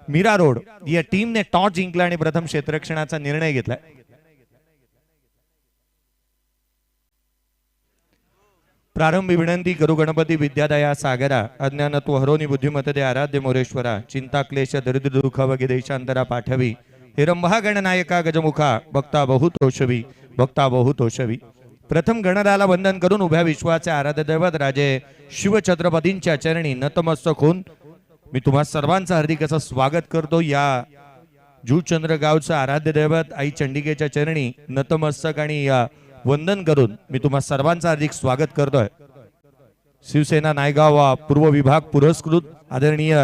Mira road या टीमने toss जिंकला आणि प्रथम क्षेत्ररक्षणाचा निर्णय घेतला। प्रारंभी विनंती करू गणपती विद्यादया सागरा अज्ञानत्व हरोनी बुद्धिमत्ते आराध्य मोरेश्वरा चिंता क्लेश दरिद्र दुःख वगे देशांतरा पाठवी हिरंभा गणनायका गजमुखा भक्ता बहुतोषवी भक्ता बहुतोषवी। प्रथम गणराला वंदन करून उभ्या विश्वाचे आराध्य दैवत राजे शिवछत्रपतींच्या चरणी नतमस्तक होऊन मी तुम्हा सर्वांचं हार्दिक असं स्वागत करतो। या जूचंद्र गावचं आराध्य दैवत आई चंडिकेच्या चरणी नतमस्तक आणि वंदन करून मी तुम्हा सर्वांचं हार्दिक स्वागत करतोय। शिवसेना नायगाव पूर्व विभाग पुरस्कृत आदरणीय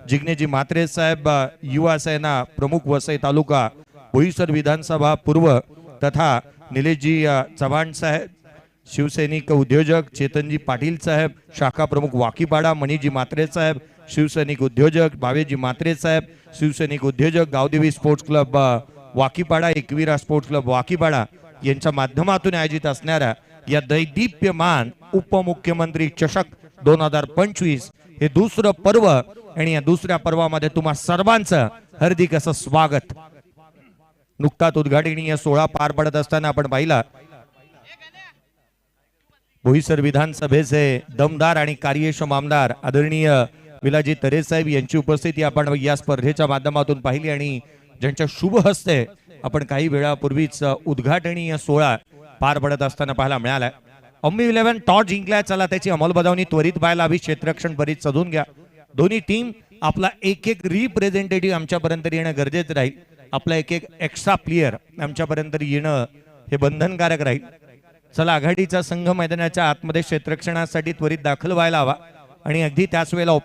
जिग्नेजी म्हात्रे साहेब युवा सेना प्रमुख वसई तालुका बोईसर विधानसभा पूर्व तथा निलेशजी चव्हाण साहेब शिवसैनिक उद्योजक चेतनजी पाटील साहेब शाखा प्रमुख वाकीपाडा मणिजी म्हात्रे साहेब शिवसैनिक उद्योजक भावेजी म्हात्रे साहेब शिवसैनिक उद्योजक Gavdevi sports club Wakipada Ekvira sports club Wakipada यांच्या माध्यमातून आयोजित असणाऱ्या या दैदीप्यमान उपमुख्यमंत्री चषक 2025 हे दुसरं पर्व आणि या दुसऱ्या पर्वामध्ये तुम्हा सर्वांचं हार्दिक असं स्वागत। नुकताच उद्घाटनीय सोहळा पार पडत असताना आपण पाहिला बोईसर विधानसभेचे दमदार आणि कार्यक्षम आमदार आदरणीय विलाजी तरे साहेब यांची उपस्थिती आपण या स्पर्धेच्या माध्यमातून पाहिली आणि ज्यांच्या शुभ हस्ते आपण काही वेळापूर्वीच उद्घाटनीय सोहळा पार पडत असताना पाहायला मिळाला। अम्मी 11 टॉस जिंकल्या, चला त्याची अंमलबजावणी त्वरित पाहायला हवी। क्षेत्ररक्षण बरीच सजून घ्या, दोन्ही टीम आपला एक एक रिप्रेझेंटेटिव्ह आमच्यापर्यंत येणं गरजेचं राहील, आपला एक एक एक्स्ट्रा प्लेयर आमच्यापर्यंत येणं हे बंधनकारक राहील। चला आघाडीचा संघ मैदानाच्या आतमध्ये क्षेत्ररक्षणासाठी त्वरित दाखल व्हायला हवा आणि अगदी त्याच वेळेला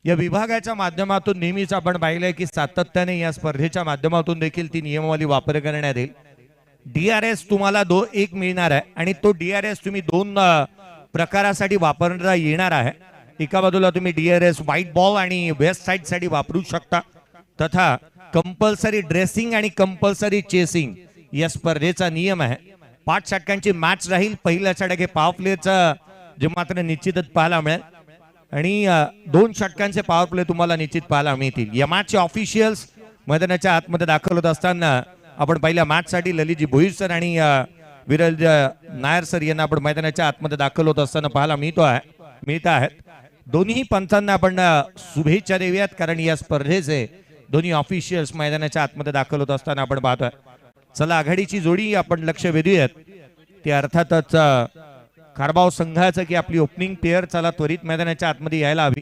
या विभागाच्या माध्यमातून नेहमीच आपण पाहिलंय की सातत्याने या स्पर्धेच्या माध्यमातून देखील ती नियमावली वापर करण्यात येईल। डीआरएस तुम्हाला एक मिळणार आहे आणि तो डीआरएस तुम्ही दोन प्रकारासाठी वापरता येणार आहे। एका बाजूला तुम्ही डीआरएस व्हाईट बॉल आणि वेस्ट साइड साठी वापरू शकता, तथा कंपल्सरी ड्रेसिंग आणि कंपल्सरी चेसिंग या स्पर्धेचा नियम आहे। 5 षटकांची मॅच राहील। पहिल्या षटक पॉवर प्लेचं जे मात्र निश्चितच पाहायला मिळेल आणि 2 षटकांचे पॉवर प्ले तुम्हाला निश्चित पाहायला मिळतील। या मॅचचे ऑफिशियल्स मैदानाच्या आतमध्ये दाखल होत असताना आपण पहिल्या मॅच साठी ललितजी भोईर सर आणि विरल नायर सर यांना आपण मैदानाच्या आतमध्ये दाखल होत असताना पाहायला मिळत आहेत। दोन्ही पंथांना आपण शुभेच्छा देऊयात, कारण या स्पर्धेचे दोन्ही ऑफिशियल्स मैदानाच्या आतमध्ये दाखल होत असताना आपण पाहतोय। चला आघाडीची जोडी आपण लक्ष वेधूयात, ते अर्थातच कारबाव संघाचं की आपली ओपनिंग पेअर चला त्वरित मैदानाच्या आतमध्ये यायला हवी।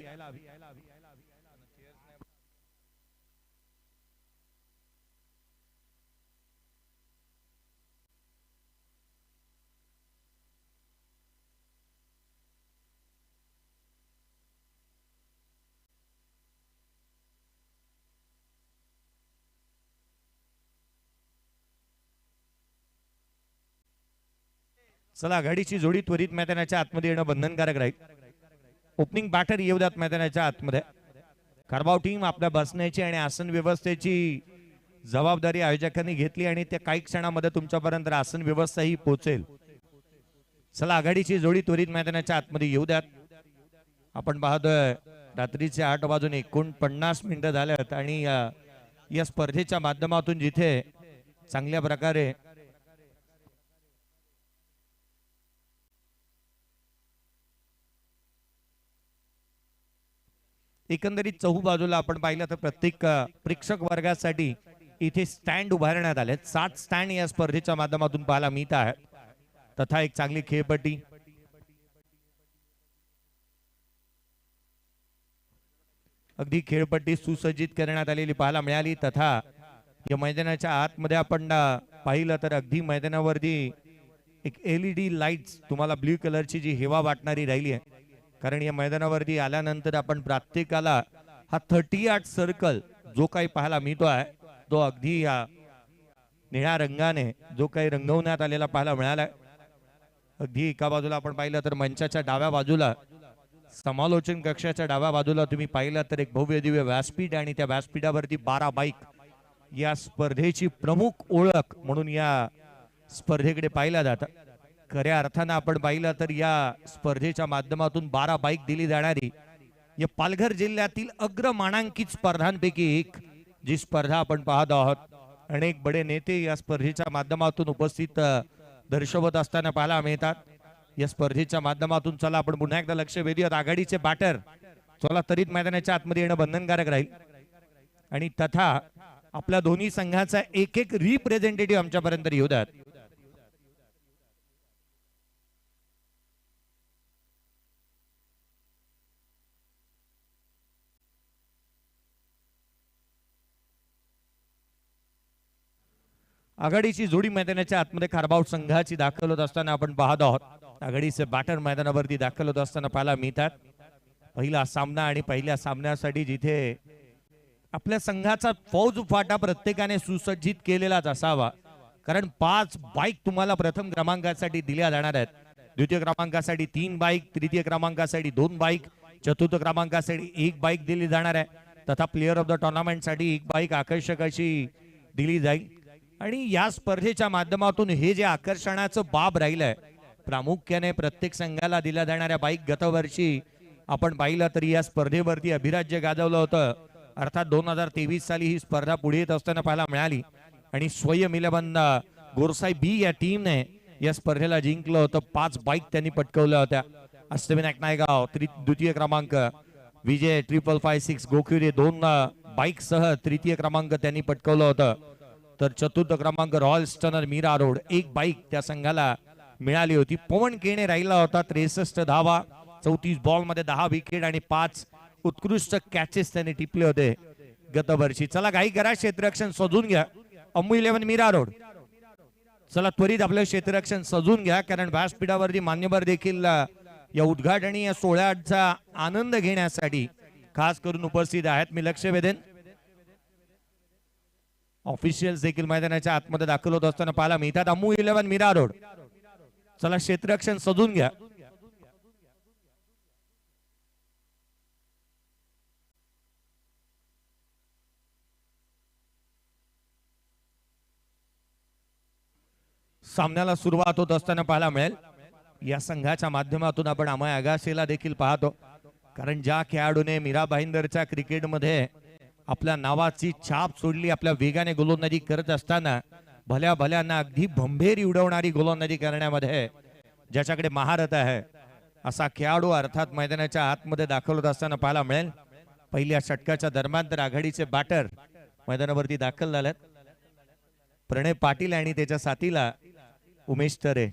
चला आघाडीची जोडी त्वरित मैदानाच्या आतमध्ये येणं बंधनकारक राहील। ओपनिंग बॅटर येऊ द्यात मैदानाच्या आतमध्ये। कारबाव टीम आपल्या बसण्याची आणि आसन व्यवस्थेची जबाबदारी आयोजकांनी घेतली आणि त्या काही क्षणामध्ये तुमच्यापर्यंत आसन व्यवस्था ही पोहोचेल। चला आघाडीची जोडी त्वरित मैदानाच्या आतमध्ये येऊ द्यात। आपण पाहतोय रात्रीचे 8 वाजून 49 मिनिटं झाल्यात आणि या स्पर्धेच्या माध्यमातून जिथे चांगल्या प्रकारे एकंदरीत चहू बाजूला आपण पाहिलं तर प्रत्येक प्रेक्षक वर्गासाठी इथे स्टँड उभारण्यात आले। 7 स्टँड या स्पर्धेच्या माध्यमातून पाहायला मिळत आहेत, तथा एक चांगली खेळपट्टी, अगदी खेळपट्टी सुसज्जित करण्यात आलेली पाहायला मिळाली। तथा या मैदानाच्या आतमध्ये आपण पाहिलं तर अगदी मैदानावरती एक LED लाईट्स तुम्हाला ब्ल्यू कलरची जी हेवा वाटणारी राहिली आहे, कारण या मैदानावरती आल्यानंतर आपण प्रत्येकाला हा 38 सर्कल जो काही पाहायला मिळतो आहे तो अगदी निळ्या रंगाने जो काही रंगवण्यात आलेला पाहायला मिळाला। अगदी एका बाजूला आपण पाहिलं तर मंचाच्या डाव्या बाजूला समालोचन कक्षाच्या डाव्या बाजूला तुम्ही पाहिलं तर एक भव्य दिव्य व्यासपीठ आणि त्या व्यासपीठावरती 12 बाईक या स्पर्धेची प्रमुख ओळख म्हणून या स्पर्धेकडे पाहिला जातं। खऱ्या अर्थानं आपण पाहिलं तर या स्पर्धेच्या माध्यमातून 12 बाईक दिली जाणारी या पालघर जिल्ह्यातील अग्रमानांकित स्पर्धांपैकी एक जी स्पर्धा आपण पाहत आहोत. अनेक बडे नेते या स्पर्धेच्या माध्यमातून उपस्थित दर्शवत असताना पाहायला मिळतात. या स्पर्धेच्या माध्यमातून चला आपण पुन्हा एकदा लक्ष वेधूयात. आघाडीचे बॅटर चला त्वरित मैदानाच्या आतमध्ये येणं बंधनकारक राहील आणि तथा आपल्या दोन्ही संघाचा एक एक रिप्रेझेंटेटिव्ह आमच्यापर्यंत येऊ द्यात. आघाडीची जोडी मैदानाच्या आतमध्ये खारबाव संघाची दाखल होत असताना आपण पाहत आहोत. आघाडीचे बॅटर मैदानावरती दाखल होत असताना पाहायला मिळतात. पहिला सामना आणि पहिल्या सामन्यासाठी जिथे आपल्या संघाचा फौज फाटा प्रत्येकाने सुसज्जित केलेलाच असावा, कारण 5 बाईक तुम्हाला प्रथम क्रमांकासाठी दिल्या जाणार आहेत. द्वितीय क्रमांकासाठी 3 बाईक, तृतीय क्रमांकासाठी 2 बाईक, चतुर्थ क्रमांकासाठी 1 बाईक दिली जाणार आहे. तथा प्लेअर ऑफ द टुर्नामेंट साठी 1 बाईक आकर्षक अशी दिली जाईल. आणि या स्पर्धेच्या माध्यमातून हे जे आकर्षणाचं बाब राहिलंय, प्रामुख्याने प्रत्येक संघाला दिल्या जाणाऱ्या बाईक गतवर्षी आपण पाहिलं तरी या स्पर्धेवरती अभिराज्य गाजवलं होतं. अर्थात 2023 साली ही स्पर्धा पुढे येत असताना पाहायला मिळाली आणि स्वयं इलेव्हन गोरसाई बी या टीमने या स्पर्धेला जिंकलं होतं. 5 बाईक त्यांनी पटकवल्या होत्या. अष्टविनायक नायगाव द्वितीय क्रमांक, विजय 5556 गोखुरे 2 बाईक सह तृतीय क्रमांक त्यांनी पटकवलं होतं. तर चतुर्थ क्रमांक royal stunner Mira Road 1 bike त्या संघाला मिळाली होती. पवन केणे राहिला होता 63 धावा, 34 बॉल मध्ये 10 विकेट आणि 5 उत्कृष्ट कॅचेस त्यांनी टिपले होते गतवर्षी. चला घाई करा, क्षेत्ररक्षण सजून घ्या. अम्मू 11 मीरा रोड चला त्वरित आपलं क्षेत्ररक्षण सजून घ्या, कारण व्यासपीठावरती मान्यवर देखील या उद्घाटनी या सोहळ्याचा आनंद घेण्यासाठी खास करून उपस्थित आहेत. मी लक्ष वेधेन ऑफिशियल्स देखील मैदानाच्या आतमध्ये दाखल होत असताना पाहायला मिळतात. अम्मू 11 मीरा रोड चला क्षेत्ररक्षण सजून घ्या. सामन्याला सुरुवात होत असताना पाहायला मिळेल. या संघाच्या माध्यमातून आपण अमय आगाशेला देखील पाहतो, कारण ज्या खेळाडूने मीरा भाईंदरच्या क्रिकेटमध्ये आपल्या नावाची छाप सोडली, आपल्या वेगाने गोलंदाजी करत असताना भल्या भल्यांना अगदी भंभेरी उडवणारी गोलंदाजी करण्यामध्ये ज्याच्याकडे महारत आहे असा खेळाडू अर्थात मैदानाच्या आतमध्ये दाखल होत असताना पाहायला मिळेल. पहिल्या षटकाच्या दरम्यान तर आघाडीचे बॅटर मैदानावरती दाखल झालेत. प्रणय पाटील आणि त्याच्या साथीला उमेश तरे.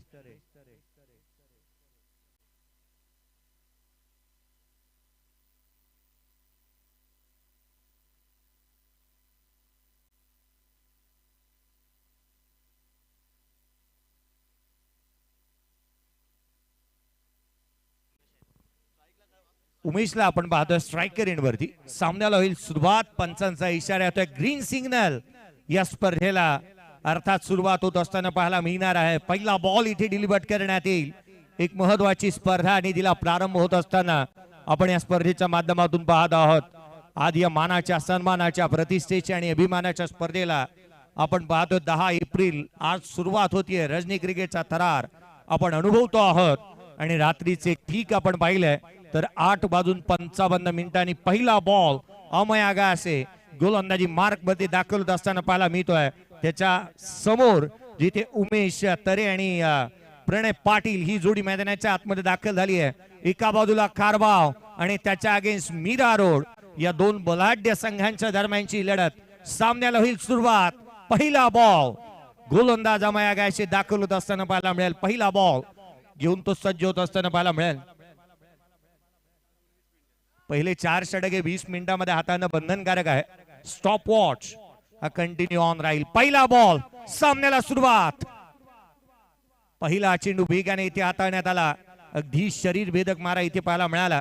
उमेशला आपण पाहतोय स्ट्रायकर एंड वरती. सामन्याला होईल सुरुवात. पंचांचा इशारा येतोय, ग्रीन सिग्नल या स्पर्धेला अर्थात सुरुवात होत असताना पाहायला मिळणार आहे. पहिला बॉल इथे डिलिव्हर करण्यात येईल. एक महत्वाची स्पर्धा आणि तिला प्रारंभ होत असताना आपण या स्पर्धेच्या माध्यमातून पाहत आहोत. आज या मानाच्या, सन्मानाच्या, प्रतिष्ठेच्या आणि अभिमानाच्या स्पर्धेला आपण पाहतोय 10 एप्रिल आज सुरुवात होतीये. रजनी क्रिकेटचा थरार आपण अनुभवतो आहोत आणि रात्रीचे ठीक आपण पाहिलंय तर 8:55 पहिला बॉल अमय आगाशे गोलंदाजी मार्क मध्ये दाखल होत असताना पाहायला मिळतोय. त्याच्या समोर जिथे उमेश तरे आणि प्रणय पाटील ही जोडी मैदानाच्या आतमध्ये दाखल झाली आहे. एका बाजूला खारबाव आणि त्याच्या अगेन्स्ट मीरा रोड या 2 बलाढ्य संघांच्या दरम्यानची लढत. सामन्याला होईल सुरुवात. पहिला बॉल गोलंदाज अमय आगाशे दाखल होत असताना पाहायला मिळेल. पहिला बॉल घेऊन तो सज्ज होत असताना पाहायला मिळेल. पहिले 4 षटके 20 मिनिटांमध्ये हाताळणं बंधनकारक आहे. स्टॉप वॉच हा कंटिन्यू ऑन राहील. पहिला बॉल, सामन्याला सुरुवात. पहिला चेंडू वेगाने इथे हाताळण्यात आला. अगदी शरीर भेदक मारा इथे पाहायला मिळाला.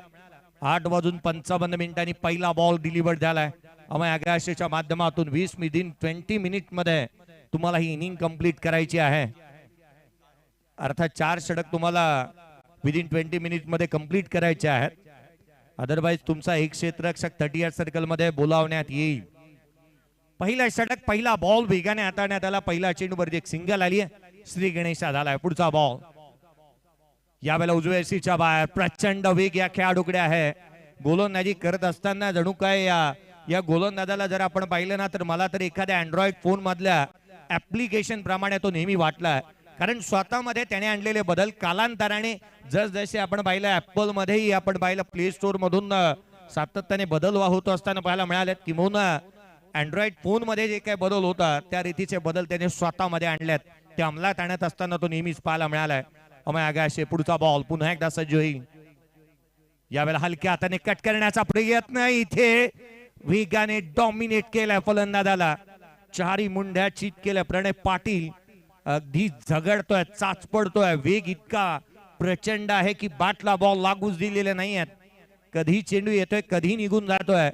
8:55 पहिला बॉल डिलिव्हर झालाय अमय आगाशेच्या माध्यमातून. 20 मिनिट मध्ये तुम्हाला ही इनिंग कंप्लीट करायची आहे. अर्थात 4 षटक तुम्हाला विदिन 20 मिनिट मध्ये कंप्लीट करायचे आहेत. अदरवाइज तुमचा एक क्षेत्ररक्षक 38 सर्कल मध्ये बोलावण्यात येईल. पहिला षटक, पहिला बॉल वेगाने हाताळण्यात आला. पहिला चेंडूवरती एक सिंगल आली आहे. श्री गणेशा झालाय. पुढचा बॉल यावेळेला उजव्या सीच्या बाहेर प्रचंड वेग या खेळाडूकडे आहे. गोलंदाजी करत असताना जणू काय या गोलंदाजाला जर आपण पाहिलं ना तर मला तर एखाद्या अँड्रॉइड फोन मधल्या ऍप्लिकेशन प्रमाणे तो नेहमी वाटला. कारण स्वतःमध्ये त्याने आणलेले बदल कालांतराने जसजसे आपण पाहिलं ऍपल मध्येही आपण पाहिलं प्ले स्टोर मधून सातत्याने बदल होत असताना पाहायला मिळालेत. किंवा अँड्रॉइड फोन मध्ये जे काही बदल होता त्या रीतीचे बदल त्याने स्वतःमध्ये आणल्यात. ते अंमलात आणत असताना तो नेहमीच पाहायला मिळालाय. अमय आगाशे पुढचा बॉल पुन्हा एकदा सज्ज होईल. यावेळेला हलक्या हाताने कट करण्याचा प्रयत्न, इथे वेगाने डॉमिनेट केलाय फलंदाजाला. चारी मुंड्या चित केल्या. प्रणय पाटील अगदी झगडतोय, चाच पडतोय. वेग इतका प्रचंड आहे की बाटला बॉल लागूच दिलेले नाही आहेत. कधी चेंडू येतोय कधी निघून जातोय.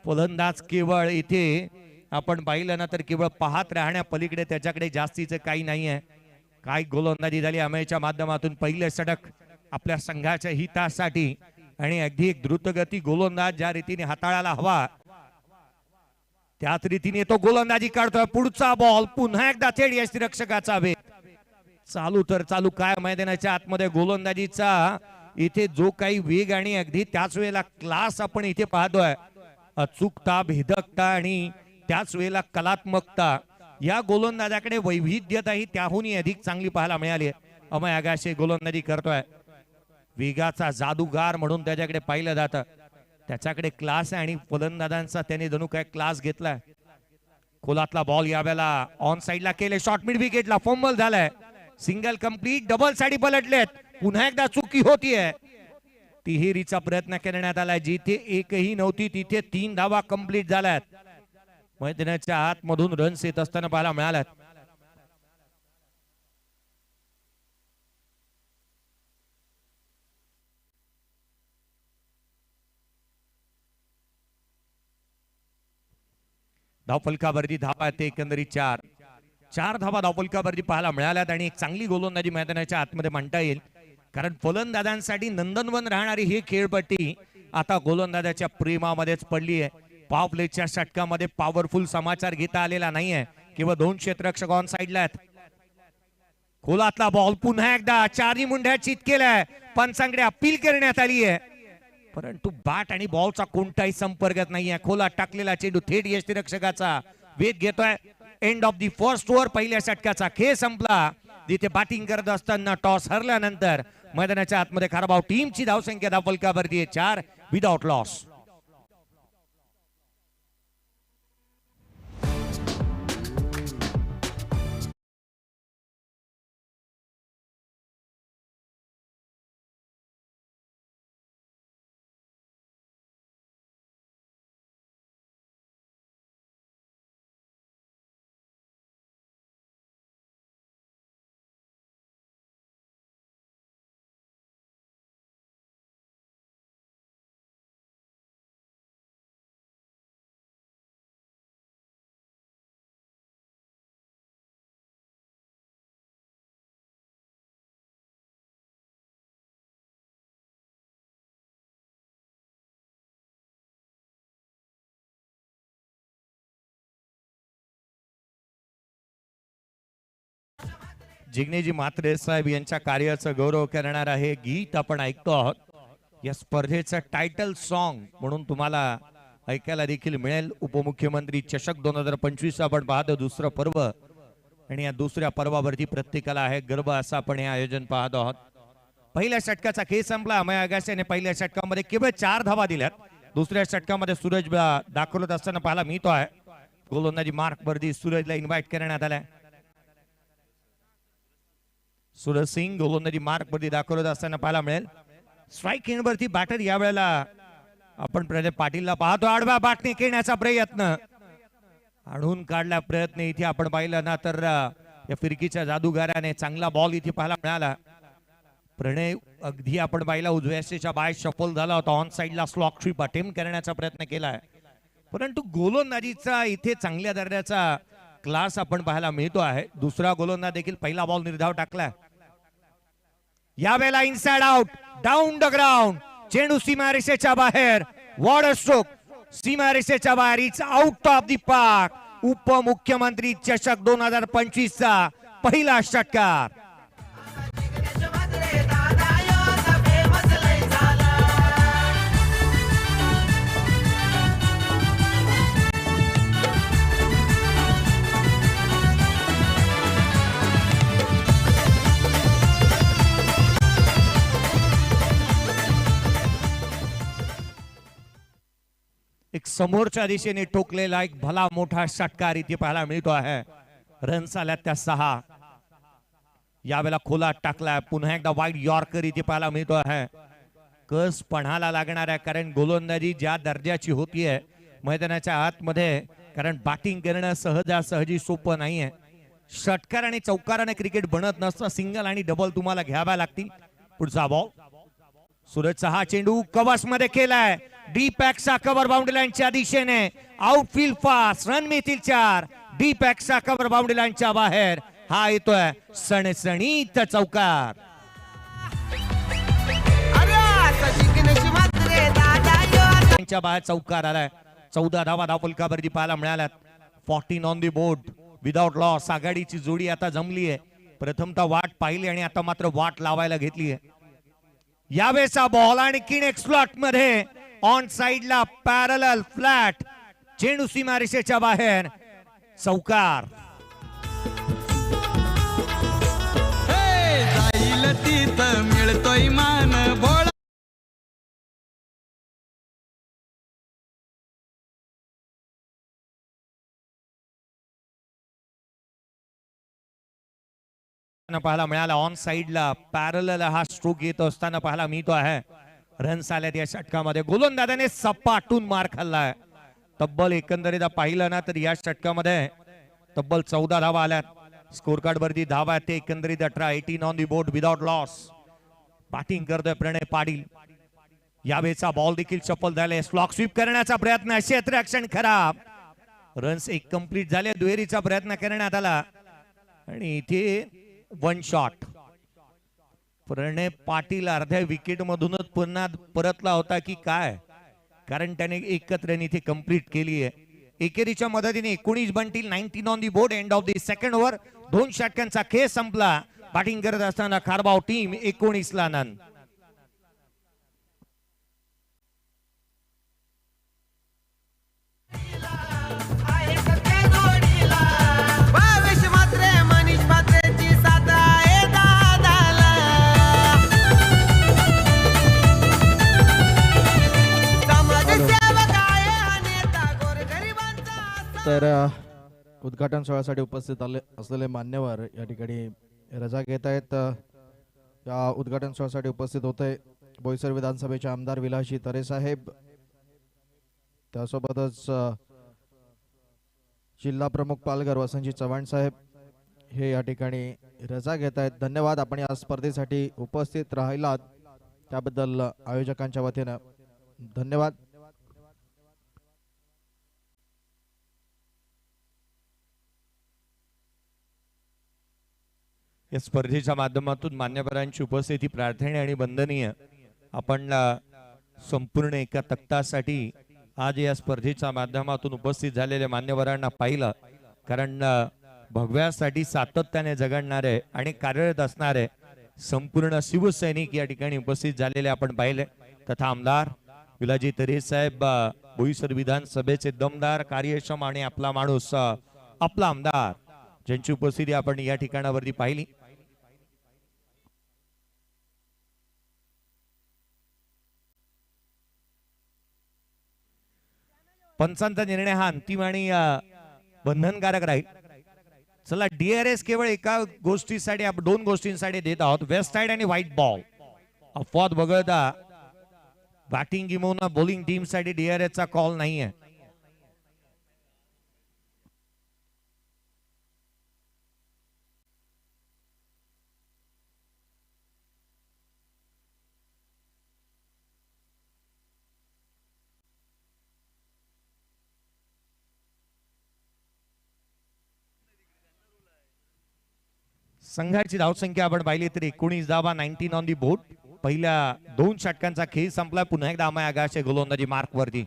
फलंदाज केवळ इथे आपण पाहिलं ना तर केवळ पाहत राहण्या पलीकडे त्याच्याकडे जास्तीचं काही नाहीये. काय गोलंदाजी झाली अमेयच्या माध्यमातून. पहिले षटक आपल्या संघाच्या हितासाठी आणि अगदी एक द्रुतगती गोलंदाज ज्या रीतीने हाताळायला हवा त्याच रीतीने तो गोलंदाजी काढतोय. पुढचा बॉल पुन्हा एकदा थेट यष्टिरक्षकाचा वेग. चालू तर चालू काय मैदानाच्या आतमध्ये गोलंदाजीचा इथे जो काही वेग आणि अगदी त्याच वेळेला क्लास आपण इथे पाहतोय. अचूकता, भेदकता आणि त्याच वेळेला कलात्मकता. या गोलंदाजाकडे वैविध्यता ही त्याहूनही अधिक चांगली पाहायला मिळाली. अमय आगाशे गोलंदाजी करतोय. वेगाचा जादूगार म्हणून त्याच्याकडे पाहिलं जातं. त्याच्याकडे क्लास आहे आणि फलंदाजांचा त्याने जणू काय क्लास घेतलाय. खोलातला बॉल यावेळेला ऑन साइडला केले. शॉर्ट मिड विकेटला फंबल झालाय. Single complete. डबल साडी पलटलेत. पुन्हा एकदा चुकी होतीये. तिहेरीचा प्रयत्न करण्यात आलाय. जिथे एकही नव्हती तिथे 3 धावा कंप्लीट झाल्यात. मैदानाच्या आतमधून रन्स येत असताना पाहायला मिळाल्यात. धावफलकावरती धावा ते एकंदरीत 4 धावा धावफलकावरती पाहायला मिळाल्यात. आणि एक चांगली गोलंदाजी मैदानाच्या आतमध्ये म्हणता येईल. कारण फलंदाजांसाठी नंदनवन राहणारी ही खेळपट्टी आता गोलंदाजाच्या प्रेमामध्येच पडली आहे. पॉवर प्लेच्या षटकामध्ये पॉवरफुल समाचार घेता आलेला नाहीये. केवळ 2 क्षेत्ररक्षक ऑन साइडला आहेत. खोलातला बॉल पुन्हा एकदा चारी मुंड्या चित केलाय. पंचांकडे अपील करण्यात आली आहे परंतु बॅट आणि बॉलचा कोणताही संपर्क नाहीये. खोलात टाकलेला चेंडू थेट यष्टिरक्षकाचा वेध घेतोय. End of the first over. पहिल्या षटकाचा खेळ संपला. जिथे बॅटिंग करत असताना टॉस हरल्यानंतर मैदानाच्या आतमध्ये खारबाव टीमची धावसंख्या धावफलकावरती आहे 4 विदाउट लॉस. जिग्नेजी म्हात्रे साहेब यांच्या कार्याचा गौरव करणार आहे गीत आपण ऐकतो आहोत. या स्पर्धेचं टायटल सॉन्ग म्हणून तुम्हाला ऐकायला देखील मिळेल. उपमुख्यमंत्री चषक 2025 आपण पाहतो दुसरं पर्व. आणि या दुसऱ्या पर्वावरती प्रत्येकाला आहे गर्व असं आपण हे आयोजन पाहतो आहोत. पहिल्या षटकाचा खेळ संपला. अमय आगाशेने पहिल्या षटकामध्ये केवळ 4 धावा दिल्यात. दुसऱ्या षटकामध्ये सूरज दाखवत असताना पाहायला मिळतो आहे. गोलंदाजी मार्क वरती सूरजला इन्व्हाइट करण्यात आलाय. सूरज सिंग गोलंदाजी मार्क वरती दाखवत असताना पाहायला मिळेल. स्ट्राईक एंडवरती बॅटर यावेळेला आपण प्रणय पाटीलला पाहतो. आडवा बॅटने खेळण्याचा प्रयत्न आणून काढला प्रयत्न इथे आपण पाहिलं ना तर या फिरकीच्या जादूगाराने चांगला बॉल इथे पाहायला मिळाला. प्रणय अगदी आपण पाहिला उजव्याच्या बाहेर शफल झाला होता. ऑन साइडला स्लॉक स्वीप अटेम्प्ट करण्याचा प्रयत्न केलाय परंतु गोलंदाजीचा इथे चांगल्या दर्जाचा क्लास आपण पाहायला मिळतो आहे. दुसरा गोलंदाज देखील पहिला बॉल निर्धाव टाकलाय. यावेळेला inside out down the ground. चेंडू सीमारेषेच्या बाहेर. वॉर्डर स्ट्रोक सीमारेषेच्या बाहेर. It's out of the park. उपमुख्यमंत्री चषक 2025 चा पहिला षटकार. समोरच्या दिशेने ठोकलेला एक भला मोठा षटकार इथे पाहायला मिळतो आहे. रन्स आल्यात त्या 6. यावेळेला खोलात टाकलाय. पुन्हा एकदा वाईड यॉर्कर इथे पाहायला मिळतो आहे. कस पणाला लागणार आहे, कारण गोलंदाजी ज्या दर्जाची होतीये मैदानाच्या आतमध्ये, कारण बॅटिंग करणं सहजासहजी सोपं नाहीये. षटकार आणि चौकाराने क्रिकेट बनत नसतं, सिंगल आणि डबल तुम्हाला घ्याव्या लागतील. पुढचा बॉल, सूरजचा हा चेंडू कव्हर्स मध्ये केलाय. डीप पॅकचा कव्हर बाउंड्री लाईनच्या दिशेने, आउटफील्ड फास्ट, रन मिळतील 4. डीप पॅकचा कव्हर बाउंड्री लाईनच्या बाहेर हा येतोय सणसणीत चौकार. बाहेर चौकार आलाय. 14 धावा धावफलकावरती पाहायला मिळाल्यात. 14 on the board without loss. आघाडीची जोडी आता जमली आहे. प्रथमतः वाट पाहिली आणि आता मात्र वाट लावायला घेतली आहे. यावेळेचा बॉल आणि किनेक स्लॉट मध्ये ऑन साइडला पॅरलल फ्लॅट, चेंडू सीमारेषेच्या बाहेर चौकार. मिळतोय मान भोळा. पाहायला मिळाला. ऑन साइडला पॅरलल हा स्ट्रोक येत असताना पाहायला मिळतो आहे. रन्स आल्यात या षटकामध्ये. गोलंदाजाने सपाटून मार खाल्लाय. तब्बल एकंदरीत पाहिलं ना तर या षटकामध्ये तब्बल 14 धावा आल्यात. स्कोर कार्ड वरती धावा ते एकंदरीत 18. 18 on the board without loss. Batting करतोय प्रणय पाटील. यावेळेचा बॉल देखील चप्पल झाले. स्लॉक स्वीप करण्याचा प्रयत्न, क्षेत्र रक्षण खराब. रन्स एक कंप्लीट झाले. दुहेरीचा प्रयत्न करण्यात आला आणि इथे 1 शॉट. प्रणय पाटील अर्ध्या विकेट मधूनच पुन्हा परतला होता की काय, कारण त्याने एकच रन इथे कंप्लीट केली आहे. एकेरीच्या मदतीने 19 बनतील. 19 on the board. End of the second over. 2 षटकांचा खेळ संपला. बॅटिंग करत असताना खारबाव टीम 19 ला नन. तर उद्घाटन सोहळ्यासाठी उपस्थित असलेले मान्यवर या ठिकाणी रजा घेत आहेत. या उद्घाटन सोहळ्यासाठी उपस्थित होते बोईसर विधानसभेचे आमदार विलासजी तरे साहेब, त्यासोबतच जिल्हा प्रमुख पालघर वसंतजी चव्हाण साहेब हे या ठिकाणी रजा घेत आहेत. धन्यवाद. आपण या स्पर्धेसाठी उपस्थित राहिलात त्याबद्दल आयोजकांच्या वतीने धन्यवाद. या स्पर्धेच्या माध्यमातून मान्यवरांची उपस्थिती प्रार्थनीय आणि वंदनीय. आपण संपूर्ण एका तक्तासाठी आज या स्पर्धेच्या माध्यमातून उपस्थित झालेल्या मान्यवरांना पाहिलं, कारण भगव्यासाठी सातत्याने जगणारे आणि कार्यरत असणारे संपूर्ण शिवसैनिक या ठिकाणी उपस्थित झालेले आपण पाहिले. तथा आमदार विलाजी तरे साहेब, बोईसर विधानसभेचे दमदार, कार्यक्षम आणि आपला माणूस, आपला आमदार, ज्यांची उपस्थिती आपण या ठिकाणावरती पाहिली. पंचांचा निर्णय हा अंतिम आणि बंधनकारक राहील. चला, DRS केवळ एका गोष्टीसाठी, आपण 2 गोष्टींसाठी देत आहोत, वेस्ट साइड आणि व्हाईट बॉल. अपवाद वगळता बॅटिंग किंवा बॉलिंग टीम साठी DRS चा कॉल नाहीये. संघाची धावसंख्या आपण पाहिली तर 19 धावा, 19 ऑन दी बोर्ड. पहिल्या 2 षटकांचा खेळ संपला. पुन्हा एकदा अमय आगाशे गोलंदाजी मार्क वरती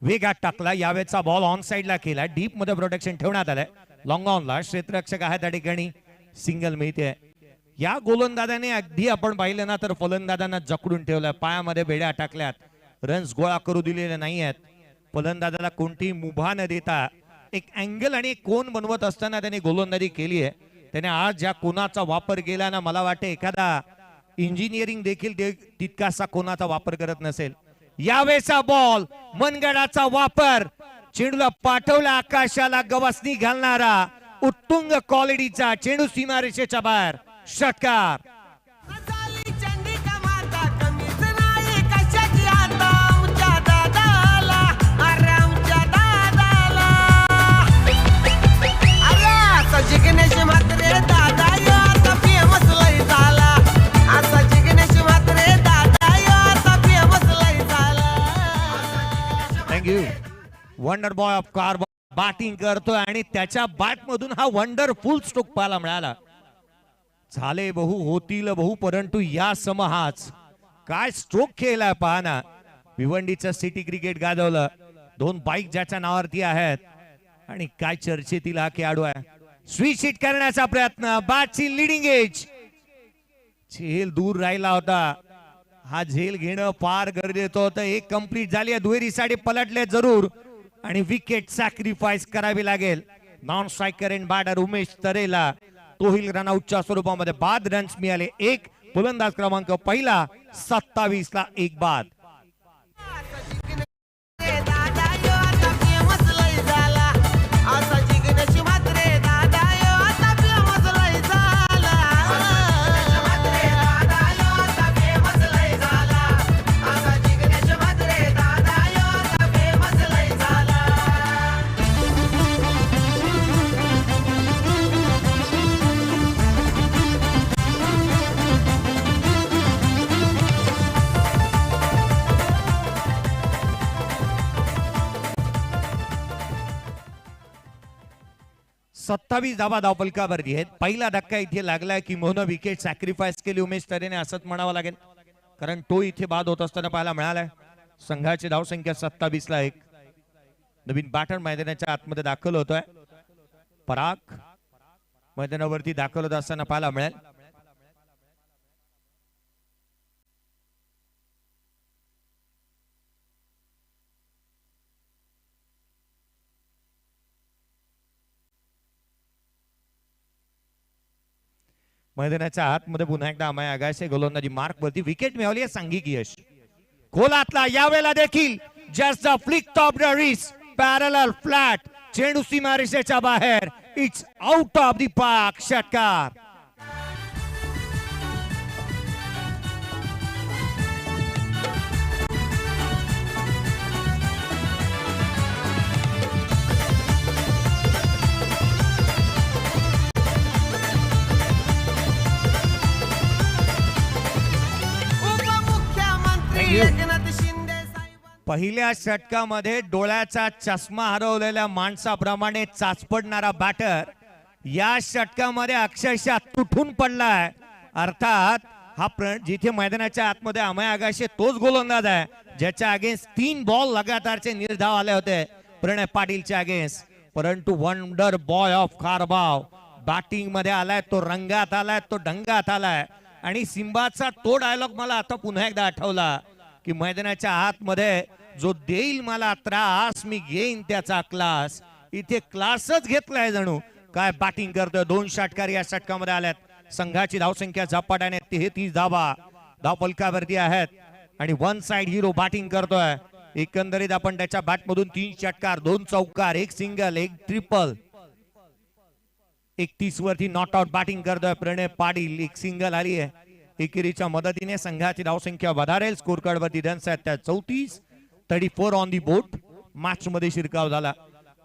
वेगात टाकला. यावेळेचा बॉल ऑन साइडला केला. डीप मध्ये प्रोटेक्शन ठेवण्यात आलंय. लॉंग ऑनला क्षेत्ररक्षक आहे त्या ठिकाणी, सिंगल मिळते. या गोलंदाजाने अगदी आपण पाहिलं ना तर फलंदाजांना जकडून ठेवलं. पायामध्ये बेड्या टाकल्यात. रन्स गोळा करू दिलेले नाही आहेत. फलंदाजाला कोणतीही मुभा न देता एक अँगल आणि एक कोन बनवत असताना त्याने गोलंदाजी केली आहे. त्याने आज ज्या कोनाचा वापर केला ना, मला वाटते एखादा इंजिनिअरिंग देखील तितकासा कोनाचा वापर करत नसेल. यावेळेचा बॉल मनगडाचा वापर, चेंडूला पाठवला आकाशाला गवसणी घालणारा उत्तुंग क्वालिटीचा चेंडू सीमारेषेच्या बाहेर. षटकार. Thank you. Wonder boy of car batting करतोय आणि त्याच्या बॅट मधून हा वंडरफुल स्ट्रोक पाहायला मिळाला. झाले बहु होतील बहु, परंतु या समहाच काय स्ट्रोक खेळलाय पहा ना. भिवंडीचं सिटी क्रिकेट गाजवलं. 2 बाईक ज्याच्या नावावरती आहेत आणि काय चर्चेतील हा खेळाडू आहे. स्विच हिट करण्याचा प्रयत्न, बॅटची लिडिंग एज. झेल दूर राहिला होता. हा झेल घेणं फार गरजेचं होतं. एक कंप्लीट झाली आहे. दुहेरी साडी पलटले जरूर आणि विकेट सॅक्रिफाईस करावी लागेल. Non striker end batter Umesh तरेला तोहील रनआउटच्या स्वरूपामध्ये बाद रन्स मिळाले. एक फलंदाज क्रमांक पहिला 27 ला 1 बाद. सत्तावीस धावा धावफलकावरती आहेत. पहिला धक्का इथे लागलाय की मोहन विकेट सॅक्रिफाईस केली उमेश तरेने असंच म्हणावं लागेल, कारण तो इथे बाद होत असताना पाहायला मिळालाय. संघाची धावसंख्या 27 ला 1. नवीन बॅटर मैदानाच्या आतमध्ये दाखल होतोय. पराग मैदानावरती दाखल होत असताना पाहायला मिळेल. मैदानाच्या आतमध्ये पुन्हा एकदा अमाय आगाशे गोलंदाजी मार्क वरती विकेट मिळवली आहे. सांघिक यश गोलातला यावेळेला देखील just the flick top the wrist parallel flat चेंडू सीमारेषेच्या बाहेर. It's out of the park. षटकार. पहिल्या षटकामध्ये डोळ्याचा चष्मा हरवलेल्या माणसाप्रमाणे चाचपडणारा बॅटर या षटकामध्ये अक्षरशः तुटून पडलाय. अर्थात हा जिथे मैदानाच्या आतमध्ये अमय आगाशे तोच गोलंदाज आहे ज्याच्या अगेन्स्ट 3 बॉल लगातारचे निर्धाव आले होते प्रणय पाटीलच्या अगेन्स्ट. परंतु वंडर बॉय ऑफ खारबाव बॅटिंग मध्ये आलाय. तो रंगात आलाय, तो ढंगात आलाय. आणि सिंबाचा तो डायलॉग मला आता पुन्हा एकदा आठवला की मैदानाच्या आतमध्ये जो देईल मला त्रास मी घेईन त्याचा क्लास. इथे क्लासच घेतलाय जणू काय. बॅटिंग करतोय. 2 षटकार या षटकामध्ये आल्यात. संघाची धावसंख्या झपाट्याने 33 धावा धावफलकावरती आहेत आणि 1 साइड हिरो बॅटिंग करतोय. एकंदरीत आपण त्याच्या बॅट मधून 3 षटकार, 2 चौकार, 1 सिंगल, 1 ट्रिपल, 31 वरती नॉट आउट बॅटिंग करतोय प्रणय पाटील. 1 सिंगल आली आहे. एकेरीच्या मदतीने संघाची धावसंख्या वधारेल. स्कोर कार्ड वरती रन्स आहेत त्या 34. 34 ऑन दी बोर्ड. मॅच मध्ये शिरकाव झाला.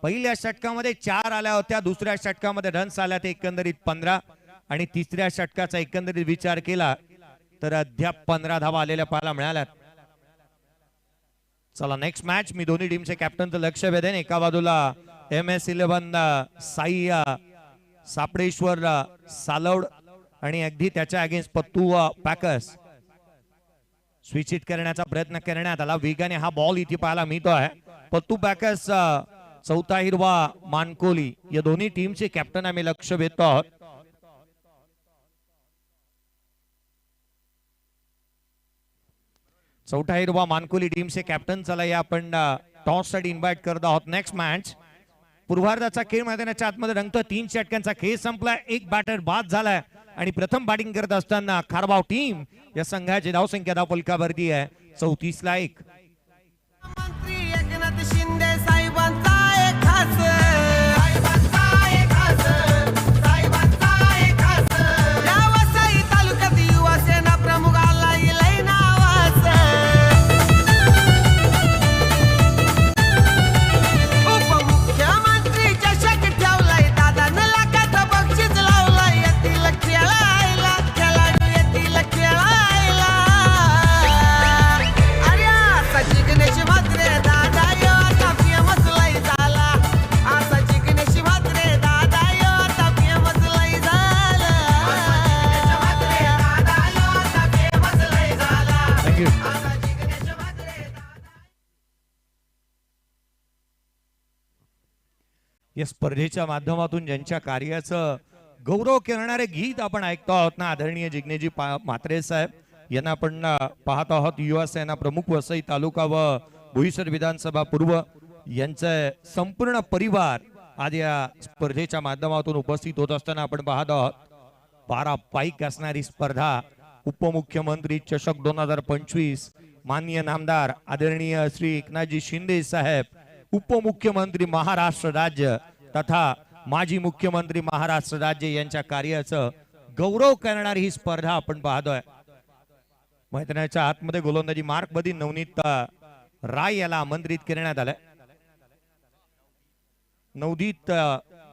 पहिल्या षटकामध्ये 4 आल्या होत्या. दुसऱ्या षटकामध्ये रन्स आल्या ते एकंदरीत 15 आणि तिसऱ्या षटकाचा एकंदरीत विचार केला तर अद्याप 15 धावा आलेल्या पाहायला मिळाल्यात. चला नेक्स्ट मॅच. मी दोन्ही टीमचे कॅप्टनचं लक्ष वेधेन. एका बाजूला MS11 साई सापडेश्वर सालवड आणि अगदी त्याच्या अगेन्स्ट पत्तू पॅकर्स. स्विच हिट करण्याचा प्रयत्न करण्यात आला. वेगाने हा बॉल इथे पाहायला मिळतो आहे. पत्तू पॅकर्स चौथा हिरवा मानकोली या दोन्ही टीमचे कॅप्टन आम्ही लक्ष वेधतो आहोत. चौथा हिरवा मानकोली टीमचे कॅप्टन चला या आपण टॉस साठी इन्व्हाइट करत आहोत. नेक्स्ट मॅच पूर्वार्धाचा खेळ मैदानाच्या आतमध्ये रंगतो. 3 षटकांचा खेळ संपला. 1 बॅटर बाद झालाय आणि प्रथम बॅटिंग करत असताना खारबाव टीम या संघाची धावसंख्या धावफलकावरती आहे 34 ला 1. या स्पर्धेच्या माध्यमातून ज्यांच्या कार्याचं गौरव करणारे गीत आपण ऐकतो आहोत ना, आदरणीय जिग्नेजी म्हात्रे साहेब यांना आपण पाहत आहोत. युवा सेना प्रमुख वसई तालुका व बोईसर विधानसभा पूर्व यांचा संपूर्ण परिवार आज या स्पर्धेच्या माध्यमातून उपस्थित होत असताना आपण पाहत आहोत. 12 पाईक असणारी स्पर्धा, उपमुख्यमंत्री चषक 2025, माननीय नामदार आदरणीय श्री एकनाथजी शिंदे साहेब, उपमुख्यमंत्री महाराष्ट्र राज्य तथा माजी मुख्यमंत्री महाराष्ट्र राज्य यांच्या कार्याचं गौरव करणारी ही स्पर्धा आपण पाहतोय. मैदानाच्या आतमध्ये गोलंदाजी मार्क मध्ये नवनीत राय याला आमंत्रित करण्यात आलं. नवनीत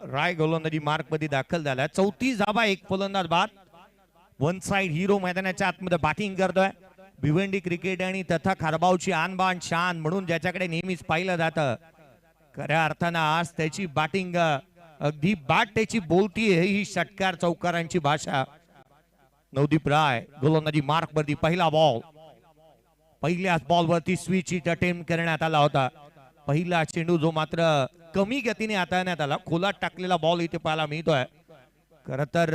राय गोलंदाजी मार्क मध्ये दाखल झाला. 34 धावा, एक फलंदाज बाद. वन साइड हिरो मैदानाच्या आतमध्ये बॅटिंग करतोय. भिवंडी क्रिकेट आणि तथा खारबावची आणबाण शान म्हणून ज्याच्याकडे नेहमीच पाहिलं जातं, खऱ्या अर्थानं आज त्याची बॅटिंग अगदी बॅट त्याची बोलतीये. ही षटकार चौकारांची भाषा. नवदीप राय गोलंदाजी मार्क वरती पहिला बॉल. पहिल्याच बॉल वरती स्विच हिट अटेम्प्ट करण्यात आला होता. पहिला चेंडू जो मात्र कमी गतीने हाताळण्यात आला, खोलात टाकलेला बॉल इथे पाहायला मिळतोय. खर तर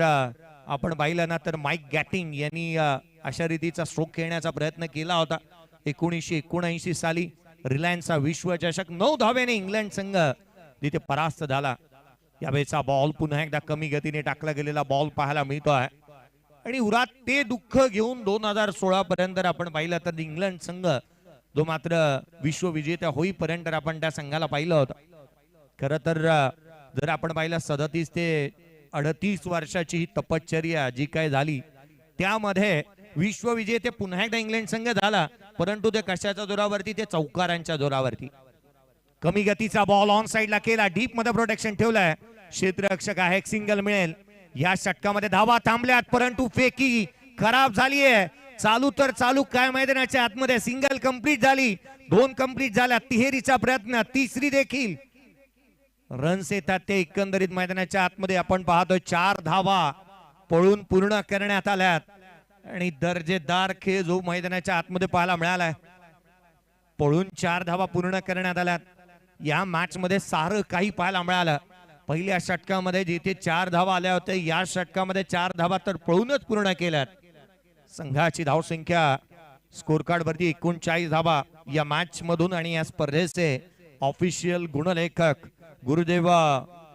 आपण पाहिलं ना तर माईक गॅटिंग यांनी अशा रीतीचा स्ट्रोक खेळण्याचा प्रयत्न केला होता. 1979 साली रिलायन्सचा विश्वचषक 9 धावेने इंग्लंड संघ तिथे परास्त झाला. यावेळेचा बॉल पुन्हा एकदा कमी गतीने टाकला गेलेला बॉल पाहायला मिळतोय. आणि उरात ते दुःख घेऊन 2016 पर्यंत आपण पाहिलं तर इंग्लंड संघ जो मात्र विश्वविजेता होईपर्यंत आपण त्या संघाला पाहिलं होतं. खर तर जर आपण पाहिलं 37 ते 38 वर्षाची ही तपश्चर्या जी काय झाली, त्यामध्ये विश्वविजेते पुन्हा एकदा इंग्लंड संघ झाला, परंतु ते कशाच्या जोरावरती? ते चौकारांच्या जोरावरती. कमी गतीचा बॉल ऑन साइडला केला, डीप मध्ये प्रोटेक्शन ठेवलंय. क्षेत्ररक्षक आहे, एक सिंगल मिळेल. या षटकामध्ये धावा थांबल्यात, परंतु फेकी खराब झालीये. चालू तर चालू काय मैदानाच्या आतमध्ये सिंगल कंप्लीट झाली, 2 कंप्लीट झाल्या. तिहेरीचा प्रयत्न, तिसरी देखील. रन्स येतात ते एकंदरीत मैदानाच्या आतमध्ये आपण पाहतोय. 4 धावा पळून पूर्ण करण्यात आल्यात आणि दर्जेदार खेळ जो मैदानाच्या आतमध्ये पाहायला मिळालाय. पळून 4 धावा पूर्ण करण्यात आल्यात. या मॅच मध्ये सारं काही पाहायला मिळालं. पहिल्या षटकामध्ये जिथे 4 धावा आल्या होत्या, या षटकामध्ये 4 धावा तर पळूनच पूर्ण केल्यात. संघाची धावसंख्या स्कोर कार्ड वरती 39 धावा या मॅच मधून. आणि या स्पर्धेचे ऑफिशियल गुणलेखक गुरुदेव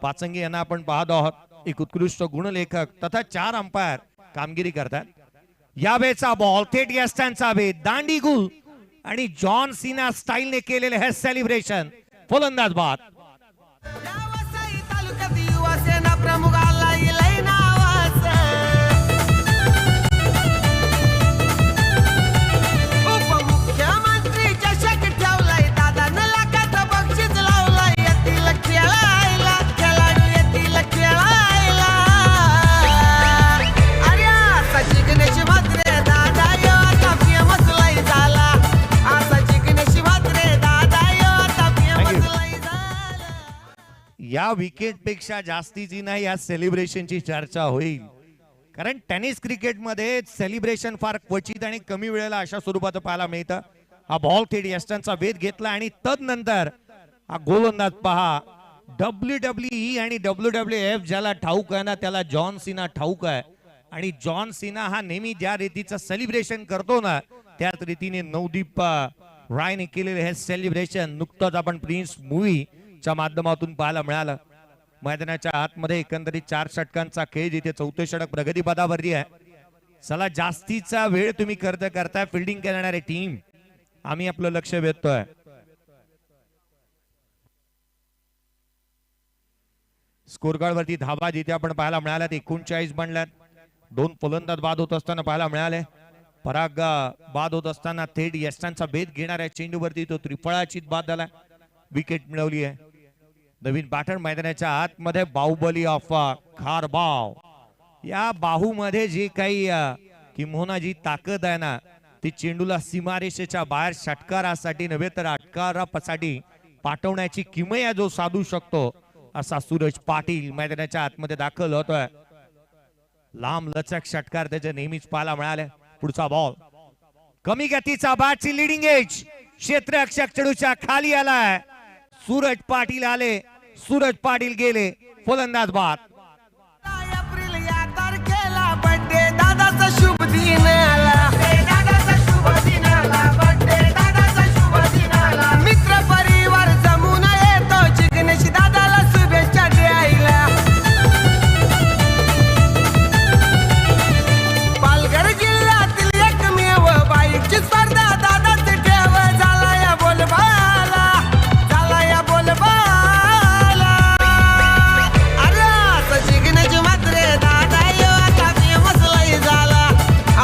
पाचंगे यांना आपण पाहत आहोत. एक उत्कृष्ट गुणलेखक तथा 4 अंपायर कामगिरी करतात. यावेळेचा बॉल थेट यस्टांचा भेद, दांडी गुल आणि जॉन सीना स्टाईलने केलेले हे सेलिब्रेशन. फलंदाज बाद. युवा सेना प्रमुखाला इलय नावाचं, उपमुख्यमंत्री चषक ठेवलाय, दादानं लाखाचं बक्षीस लावलाय. येतील खेळायला, खेळाडू येतील खेळायला. अरे असा जिग्नेश म्हात्रे दादा यो आता फेमस लय झाला. असा जिग्नेश म्हात्रे दादा यो आता फेमस लय झाला. या विकेट पेक्षा जास्तीची नाही या सेलिब्रेशनची चर्चा होईल, कारण टेनिस क्रिकेटमध्ये सेलिब्रेशन फार क्वचित आणि कमी वेळेला अशा स्वरूपात पाहायला मिळतं. हा बॉल थेट यस्टांचा वेध घेतला आणि तदनंतर हा गोलंदाज पहा. WWE आणि WWF ज्याला ठाऊक आहे ना, त्याला जॉन सीना ठाऊक आहे. आणि जॉन सीना हा नेहमी ज्या रीतीचं सेलिब्रेशन करतो ना, त्याच रीतीने नवदीप रायने केलेले हे सेलिब्रेशन नुकतंच आपण प्रिन्स मूवी च्या माध्यमातून पाहायला मिळालं. मैदानाच्या आतमध्ये एकंदरीत 4 षटकांचा खेळ, जिथे 4थे षटक प्रगती पदावरती आहे. चला, जास्तीचा वेळ तुम्ही करताय फिल्डिंग करणारे टीम, आम्ही आपलं लक्ष वेधतोय. स्कोर कार्ड वरती धावा जिथे आपण पाहायला मिळाल्यात 39 बनल्यात. 2 फलंदाज बाद होत असताना पाहायला मिळाले. पराग बाद होत असताना थेट यष्टांचा भेद घेणाऱ्या चेंडूवरती तो त्रिफळाचीत बाद झाला, विकेट मिळवली आहे. नवीन बॅटर मैदानाच्या आतमध्ये बाहुबली ऑफ खारबाव. या बाहूमध्ये जे काही किंबहुना जी ताकद आहे ना, ती चेंडूला सीमारेषेच्या बाहेर षटकारासाठी नव्हे तर अटकारासाठी पाठवण्याची किमया जो साधू शकतो, असा सूरज पाटील मैदानाच्या आतमध्ये दाखल होतोय. लांब लचक षटकार त्याचे नेहमीच पाहायला मिळाले. पुढचा बॉल, कमी गतीचा बॅटची लिडिंग एज, क्षेत्ररक्षक चेंडूच्या खाली आलाय. सूरज पाटील आले, सूरज पाटील गेले फलंदाज बाद. एप्रिल या तारखेला बर्थडे दादाचा शुभ दिन आला. दादाचा शुभ दिन आला. बर्थडे दादाचा शुभ दिन आला. मित्र परिवार जमून येतो जिग्नेश दादाला शुभेच्छा द्यायला. पालघर जिल्ह्यातील एकमेव बाईकची स्पर्धा दादाच ठेव झाला या बोलबाला. झाला या बोलबाला. अरे असं जिग्नेश मात्रे दादा यो आता फेमस लय झाला.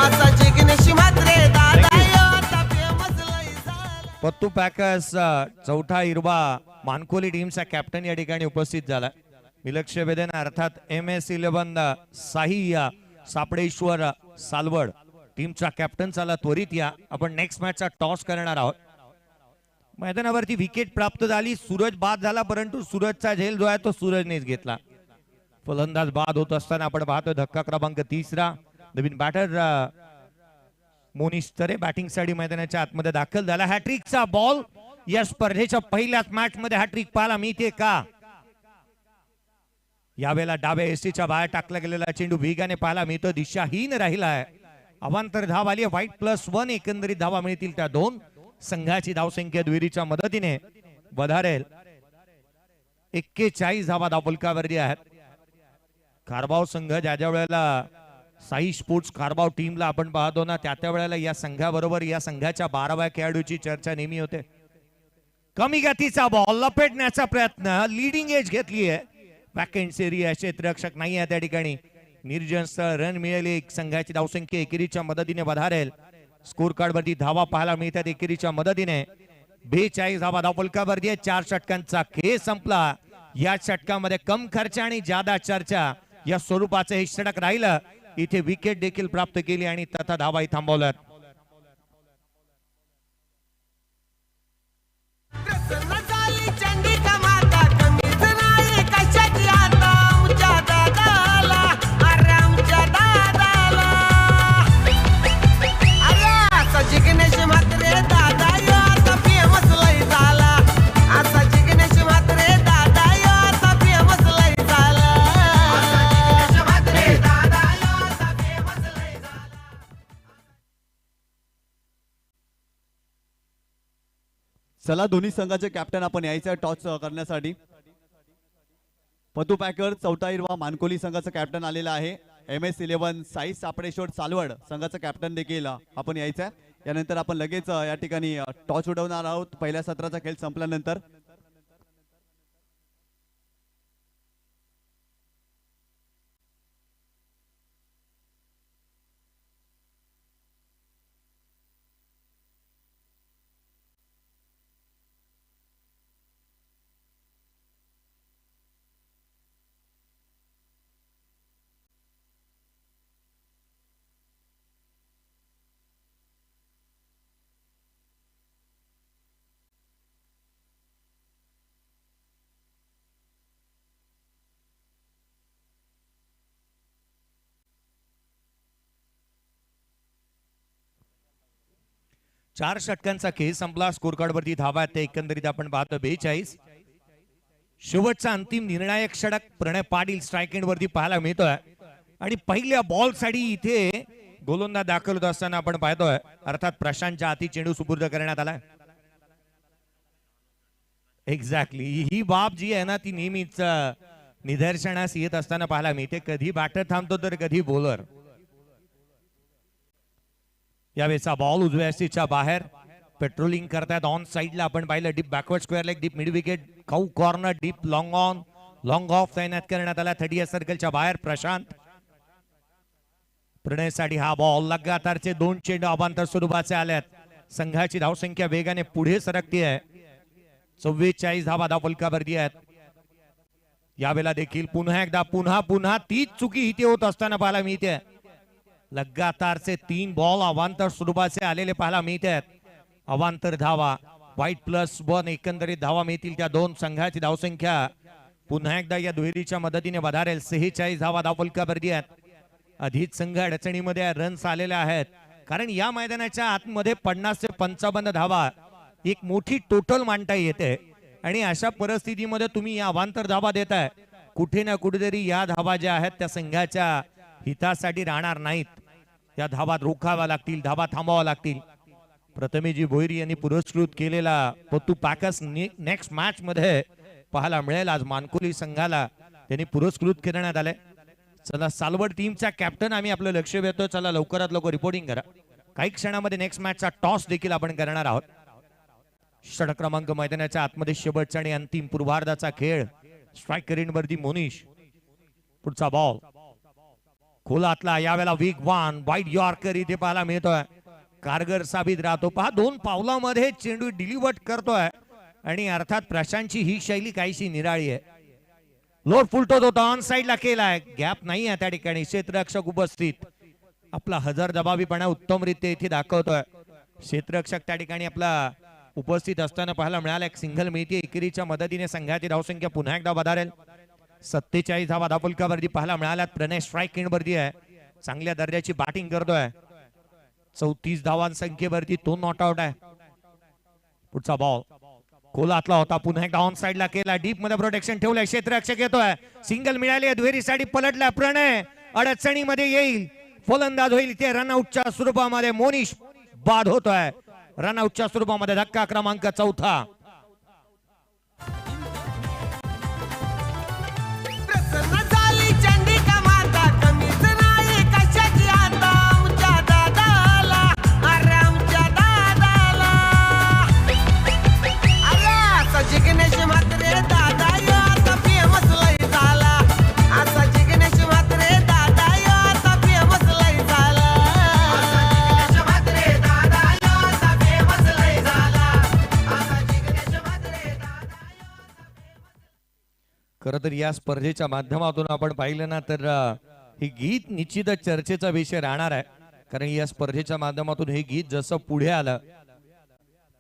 असा जिग्नेश मात्रे दादा यो आता फेमस लय झाला. पत्तू पॅकर्स चौथा हिरवा मानकोली टीमचा कॅप्टन या ठिकाणी उपस्थित झाला. विलक्ष वेदन अर्थात MS11 साही सापडेश्वर सालवड टीमचा कॅप्टन चला त्वरित या. आपण नेक्स्ट मॅचचा टॉस करणार आहोत. मैदानावरती विकेट प्राप्त झाली. सूरज बाद झाला परंतु सूरजचा झेल जो आहे तो सूरजनेच घेतला. फलंदाज बाद होत असताना आपण पाहतो धक्का क्रमांक 3. नवीन बॅटर मोनिश तरे बॅटिंग साठी मैदानाच्या आतमध्ये दाखल झाला. हॅट्रिकचा बॉल या स्पर्धेच्या पहिल्याच मॅच मध्ये हॅट्रिक पाहायला मिळते का? यावेळेला डाव्या एसटीच्या बाहेर टाकला गेलेला चेंडू वेगाने पाहायला मिळतो. दिशाहीन राहिला आहे. अवांतर धाव आली. व्हाईट +1 एकंदरीत धावा मिळतील त्या दोन. संघाची धावसंख्या दुहेरीच्या मदतीने वधारेल. 41 धावा धावफलकावरती आहेत. खारबाव संघ ज्या वेळेला साई स्पोर्ट्स खारबाव टीमला आपण पाहतो ना त्या वेळेला या संघाबरोबर या संघाच्या 12व्या खेळाडूची चर्चा नेहमी होते. कमी गतीचा बॉल लपेटण्याचा प्रयत्न. लिडिंग एज घेतली आहे. बॅकएंड एरिया क्षेत्ररक्षक नाही आहे त्या ठिकाणी. निर्जन स्थळ रन मिळाले. संघाची धावसंख्या एकेरीच्या मदतीने वधारेल. स्कोर कार्ड वरती धावा पाहायला मिळतात एकेरीच्या मदतीने. 42 धावा धावफलकावरती आहे. 4 षटकांचा खेळ संपला. या षटकामध्ये कम खर्च आणि जादा चर्चा या स्वरूपाचं हे षटक राहिलं. इथे विकेट देखील प्राप्त केली आणि तथा धावाही थांबवल्यात. प्रसन्न झाली चंडिका माता कमीच नाही कशाची आता आमच्या दादाला. अरे आमच्या दादाला. अरे असा जिग्नेश मात्रे दादा यो आता फेमस लय झाला. असा जिग्नेश मात्रे दादा यो आता फेमस लय झाला. असा जिग्नेश मात्रे दादा यो आता फेमस लय झाला. चला दोन्ही संघाचे कॅप्टन आपण यायचं टॉस करण्यासाठी. पतू पॅकर चौथा हिरवा मानकोली संघाचा कॅप्टन आलेला आहे. MS11 साई सापडेश्वर सालवड संघाचा कॅप्टन देखील आपण यायचं. यानंतर आपण लगेच या ठिकाणी टॉस उडवणार आहोत पहिल्या सत्राचा खेळ संपल्यानंतर. चार षटकांचा खेळ संपला. स्कोर कार्ड वरती धावा आहेत ते एकंदरीत आपण पाहतो 42. शेवटचा अंतिम निर्णायक षटक प्रणय पाटील स्ट्राईक एंड वरती पाहायला मिळतोय आणि पहिल्या बॉल साठी इथे गोलंदाज दाखल होत असताना आपण पाहतोय अर्थात प्रशांतच्या हाती चेंडू सुपूर्द करण्यात आलाय. एक्झॅक्टली ही बाब जी आहे ना ती नेहमीच निदर्शनास येत असताना पाहायला मिळते. कधी बॅटर थांबतो तर कधी बॉलर. यावेळेचा बॉल उजव्या सीटच्या बाहेर पेट्रोलिंग करतायत. ऑन साइडला आपण पाहिलं deep backward square leg deep mid wicket cow corner deep long on long of तैनात करण्यात आला. 30 सर्कलच्या बाहेर प्रशांत. प्रणयसाठी हा बॉल लगातारचे 2 चेंडू अवांतर स्वरूपाचे आल्यात. संघाची धावसंख्या वेगाने पुढे सरकते आहे. 44 धावा धावफलकावरती आहेत. यावेळेला देखील पुन्हा एकदा पुन्हा तीच चुकी इथे होत असताना पाहायला मिळते. लगातारचे 3 बॉल अवांतर स्वरूपाचे आलेले पाहायला मिळत आहेत. अवांतर धावा व्हाईट+1 एकंदरीत धावा मिळतील त्या दोन. संघाची धावसंख्या पुन्हा एकदा या दुहेरीच्या मदतीने वधारेल. 46 धावा धावफलकावरती आहेत. अधिक संघ अडचणीमध्ये रन्स आलेले आहेत कारण या मैदानाच्या आतमध्ये 50 ते 55 धावा एक मोठी टोटल मांडता येते. आणि अशा परिस्थितीमध्ये तुम्ही या अवांतर धावा देताय, कुठे ना कुठेतरी या धावा ज्या आहेत त्या संघाच्या हितासाठी राहणार नाहीत. या धावा रोखाव्या लागतील, धावा थांबवाव्या लागतील. प्रथमेशजी भोईर यांनी पुरस्कृत केलेला पत्तू पॅकर्स नेक्स्ट मॅच मध्ये पाहायला मिळेल. आज मानकोली संघाला त्यांनी पुरस्कृत करण्यात आले. चला सालवड टीमचा कॅप्टन आम्ही आपलं लक्ष देतो. चला लवकरात लवकर रिपोर्टिंग करा. काही क्षणामध्ये नेक्स्ट मॅचचा टॉस देखील आपण करणार आहोत. षटक क्रमांक मैदानाच्या आतमध्ये शेवटचा आणि अंतिम पूर्वार्धाचा खेळ. स्ट्राईक करीनवरती मोनिश. पुढचा बॉल खोलातला, यावेळेला वेगवान वाईट यॉर्कर इथे पाहायला मिळतोय. कारगर साबित राहतो. पहा 2 पावलामध्ये चेंडू डिलिव्हर करतोय आणि अर्थात प्रशांतची ही शैली काहीशी निराळी आहे. लोड फुलतो तो ऑन साइडला केलाय. गॅप नाही आहे त्या ठिकाणी. क्षेत्ररक्षक उपस्थित. आपला हजरजबाबीपणा उत्तमरित्या इथे दाखवतोय. क्षेत्ररक्षक त्या ठिकाणी आपला उपस्थित असताना पाहायला मिळाला. एक सिंगल मिळते. एकेरीच्या मदतीने संघाची धावसंख्या पुन्हा एकदा वधारेल. 47 धावा धावफलकावरती पाहायला मिळाल्यात. प्रणय स्ट्राईक एंडवरती आहे. चांगल्या दर्जाची बॅटिंग करतोय. 34 धावांसंख्येवरती तो नॉट आउट आहे. पुढचा बॉल खोलातला होता. पुन्हा एकदा ऑन साइडला केला. डीप मध्ये प्रोटेक्शन ठेवलंय. क्षेत्ररक्षक येतोय. सिंगल मिळाली. दुहेरीसाठी पलटला. प्रणय अडचणीमध्ये येईल. फलंदाज होईल ते रनआउटच्या स्वरूपामध्ये. मोनिश बाद होतोय. रनआउटच्या स्वरूपामध्ये धक्का क्रमांक 4. प्रसन्न झाली चंडिका माता, कमीच नाही कशाची आता आमच्या दादाला, अरे आमच्या दादाला. अरे असा जिग्नेश म्हात्रे दादा यो आता फेमस लय झाला. असा जिग्नेश म्हात्रे दादा यो आता फेमस लय झाला. असा जिग्नेश म्हात्रे दादा यो आता फेमस लय झाला. असा जिग्नेश म्हात्रे दादा खर तर या स्पर्धेच्या माध्यमातून आपण पाहिलं ना तर हे गीत निश्चितच चर्चेचा विषय राहणार आहे. कारण या स्पर्धेच्या माध्यमातून हे गीत जसं पुढे आलं,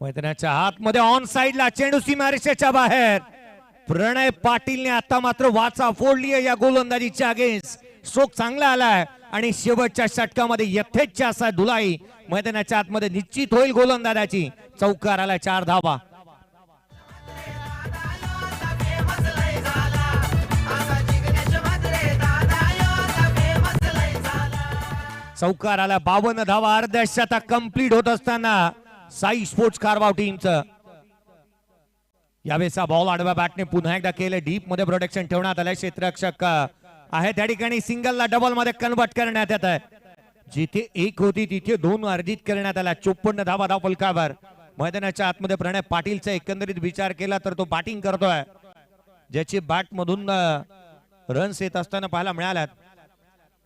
मैदानाच्या आतमध्ये ऑन साइडला चेंडू सीमारेषेच्या बाहेर. प्रणय पाटीलने आता मात्र वाचा फोडली आहे या गोलंदाजीच्या अगेन्स्ट. स्ट्रोक चांगला आलाय आणि शेवटच्या षटकामध्ये यथेच्छ असा धुलाई मैदानाच्या आतमध्ये निश्चित होईल गोलंदाजाची. चौकार आला. 4 धावा. चौकार आला. 52 धावा. अर्ध्या शतक कंप्लीट होत असताना साई स्पोर्ट्स कारवाव टीमचं. यावेळेचा बॉल आडव्या बॅटने पुन्हा एकदा केलं. डीप मध्ये प्रोटेक्शन ठेवण्यात आलंय. क्षेत्ररक्षक आहे त्या ठिकाणी. सिंगलला डबल मध्ये कन्वर्ट करण्यात येत आहे. जिथे 1 होती तिथे 2 अर्जित करण्यात आला. 54 धावा धावफलकावर. मैदानाच्या आतमध्ये प्रणय पाटीलचा एकंदरीत विचार केला तर तो बॅटिंग करतोय. ज्याची बॅट मधून रन्स येत असताना पाहायला मिळाल्यात.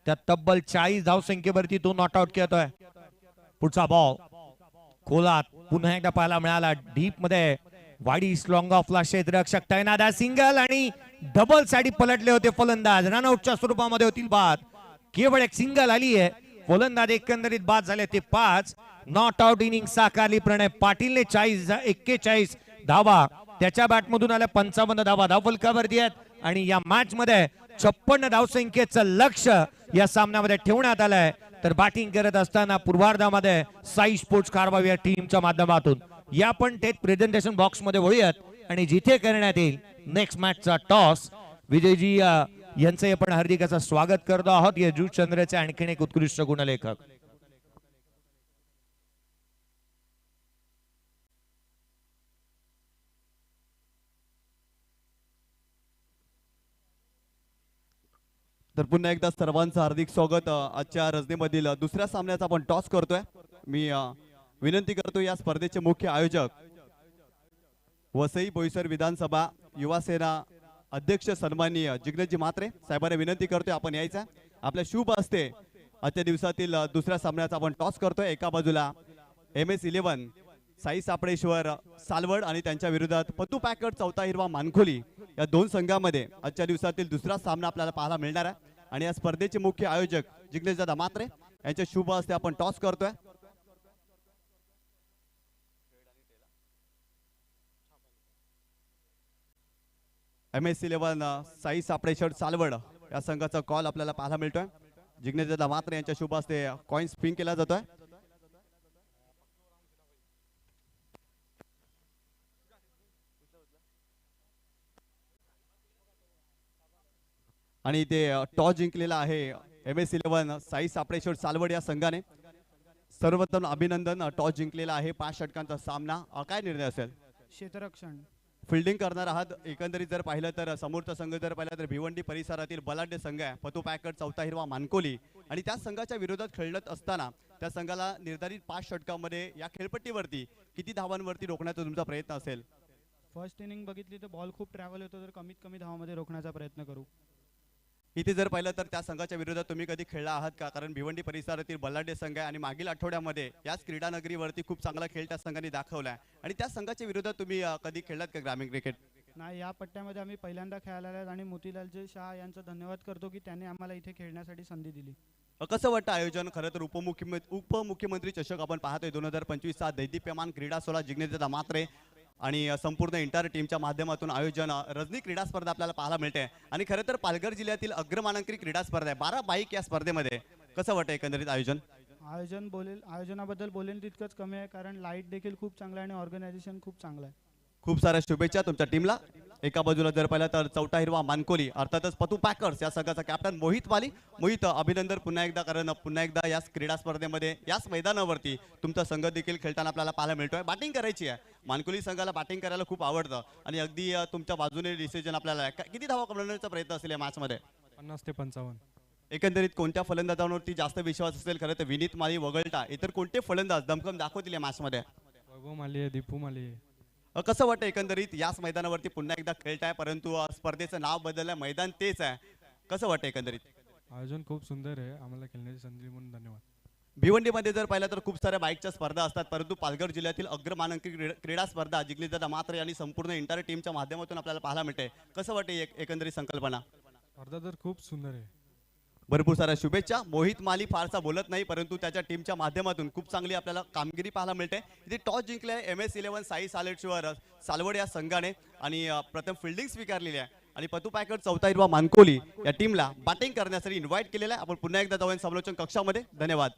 त्या तब्बल 40 धावसंख्येवरती तो नॉट आउट करतोय. पुढचा बॉल खोलात पुन्हा एकदा पाहायला मिळाला. डीप मध्ये वाडी स्लॉंग ऑफला क्षेत्ररक्षक तैनात. सिंगल आणि डबल साठी पलटले होते फलंदाज. रनआउटच्या स्वरूपामध्ये होतील बाद. केवळ एक सिंगल आली आहे. फलंदाज एकंदरीत बाद झाले ते 5. नॉट आउट इनिंग साकारली प्रणय पाटीलने. 41 धावा त्याच्या बॅटमधून आल्या. 55 धावा धावफलकावरती आहेत आणि या मॅच मध्ये 56 धावसंख्येचं लक्ष या सामन्यामध्ये ठेवण्यात आलंय. तर बॅटिंग करत असताना पूर्वार्धामध्ये साई स्पोर्ट्स कारवाव या टीमच्या माध्यमातून या पण थेट प्रेझेंटेशन बॉक्स मध्ये वळूयात आणि जिथे करण्यात येईल नेक्स्ट मॅचचा टॉस. विजयजी यांचे आपण हार्दिक असं स्वागत करतो आहोत. यजू चंद्रचे आणखीन एक उत्कृष्ट गुणलेखक. तर पुन्हा एकदा सर्वांचं हार्दिक स्वागत. आजच्या रजनीमधील दुसऱ्या सामन्याचा आपण टॉस करतोय. मी विनंती करतो या स्पर्धेचे मुख्य आयोजक वसई बोईसर विधानसभा युवा सेना अध्यक्ष सन्माननीय जिग्नेशजी म्हात्रे साहेबांना विनंती करतोय आपण यायचं. आपल्या शुभ हस्ते आजच्या दिवसातील दुसऱ्या सामन्याचा आपण टॉस करतोय. एका बाजूला MS11 साई सापडेश्वर सालवड आणि त्यांच्या विरोधात पत्तू पॅकट चौथा हिरवा मानखोली या 2 संघामध्ये आजच्या दिवसातील दुसरा सामना आपल्याला पाहायला मिळणार आहे. आणि या स्पर्धेचे मुख्य आयोजक जिग्नेशदादा म्हात्रे यांच्या शुभ हस्ते आपण टॉस करतोय. MS11 साई सापडेश्वर सालवड या संघाचा कॉल आपल्याला पाहायला मिळतोय. जिग्नेशदादा म्हात्रे यांच्या शुभ हस्ते कॉइन स्पिन केला जातोय. आणि ते टॉस जिंकलेला आहे MS11 साई सापडेश्वर सालवड या संघाने. सर्वप्रथम अभिनंदन, टॉस जिंकलेला आहे 5 षटकांचा सामना. काय निर्णय असेल? क्षेत्ररक्षण. फिल्डिंग करणार आहात. एकंदरीत जर पाहिलं तर समोरचा संघ जर पाहिला तर भिवंडी परिसरातील बलाढ्य संघ आहे. पतू पॅकट, चौथा हिरवा मानकोली, आणि त्या संघाच्या विरोधात खेळत असताना त्या संघाला निर्धारित 5 षटकांमध्ये या खेळपट्टीवरती किती धावांवरती रोखण्याचा तुमचा प्रयत्न असेल? फर्स्ट इनिंग बघितली तर बॉल खूप ट्रॅव्हल होतो, तर कमीत कमी धावामध्ये रोखण्याचा प्रयत्न करू. इथे जर पाहिलं तर त्या संघाच्या विरोधात तुम्ही कधी खेळला आहात का? कारण भिवंडी परिसरातील बलाढ्य संघ आहे आणि मागील आठवड्यामध्ये याच क्रीडा नगरीवरती खूप चांगला खेळ त्या संघाने दाखवला आहे. आणि त्या संघाच्या विरोधात तुम्ही कधी खेळलात का ग्रामीण क्रिकेट? नाही, या पट्ट्यामध्ये आम्ही पहिल्यांदा खेळायला आलो आणि मोतीलालजी शाह यांचा धन्यवाद करतो की त्यांनी आम्हाला इथे खेळण्यासाठी संधी दिली. कसं वाटतं आयोजन? खरं तर उपमुख्यमंत्री चषक आपण पाहतोय 2025चा दैदिप्यमान क्रीडा सोहळा जिग्नेश मात्रे आणि संपूर्ण इंटर टीमच्या माध्यमातून आयोजन रजनी क्रीडा स्पर्धा आपल्याला पाहायला मिळते. आणि खरं तर पालघर जिल्ह्यातील अग्रमानांकित क्रीडा स्पर्धा आहे 12 बाईक या स्पर्धेमध्ये. कसं वाटतं एकंदरीत आयोजन? आयोजनाबद्दल बोलेल तितकंच कमी आहे, कारण लाईट देखील खूप चांगला आहे आणि ऑर्गनायझेशन खूप चांगलं आहे. खूप साऱ्या शुभेच्छा तुमच्या टीमला. एका बाजूला जर पाहिलं तर चौथा हिरवा मानकोली, अर्थातच पतू पॅकर्स या संघाचा कॅप्टन मोहित माली. मोहित, अभिनंदन पुन्हा एकदा, कारण पुन्हा एकदा याच क्रीडा स्पर्धेमध्ये याच मैदानावरती तुमचा संघ देखील खेळताना आपल्याला पाहायला मिळतोय. बॅटिंग करायची आहे. मानकोली संघाला बॅटिंग करायला खूप आवडतं आणि अगदी तुमच्या बाजूने डिसिजन आपल्याला आहे. किती धावा कमवण्याचा प्रयत्न असेल या मॅचमध्ये? 50 ते 55. एकंदरीत कोणत्या फलंदाजांवरती जास्त विश्वास असेल? खरं तर विनीत माली वगळता इतर कोणते फलंदाज दमखम दाखवतील या मॅचमध्ये? वैभव माली आहे, दीपू माली आहे. कसं वाटतं एकंदरीत याच मैदानावरती पुन्हा एकदा खेळताय, परंतु स्पर्धेचं नाव बदललंय, मैदान तेच आहे. कसं वाटतं एकंदरीत? आयोजन खूप सुंदर आहे. आम्हाला खेळण्याची संधी म्हणून धन्यवाद. भिवंडीमध्ये जर पाहिलं तर खूप साऱ्या बाईकच्या स्पर्धा असतात, परंतु पालघर जिल्ह्यातील अग्रमानांकित क्रीडा स्पर्धा जिग्नेशदादा मात्रे आणि संपूर्ण इंटर टीमच्या माध्यमातून आपल्याला पाहायला मिळते. कसं वाटते एकंदरीत संकल्पना? स्पर्धा तर खूप सुंदर आहे. भरपूर साऱ्या शुभेच्छा. मोहित माली फारसा बोलत नाही, परंतु त्याच्या टीमच्या माध्यमातून खूप चांगली आपल्याला कामगिरी पाहायला मिळते. इथे टॉस जिंकले MS11 साई सालवड या संघाने आणि प्रथम फिल्डिंग स्वीकारलेली आहे. आणि पतू पॅकट, चौथा हिरवा मानकोली या टीमला बॅटिंग करण्यासाठी इन्व्हाइट केलेलं आहे. आपण पुन्हा एकदा जाऊन समालोचन कक्षामध्ये. धन्यवाद.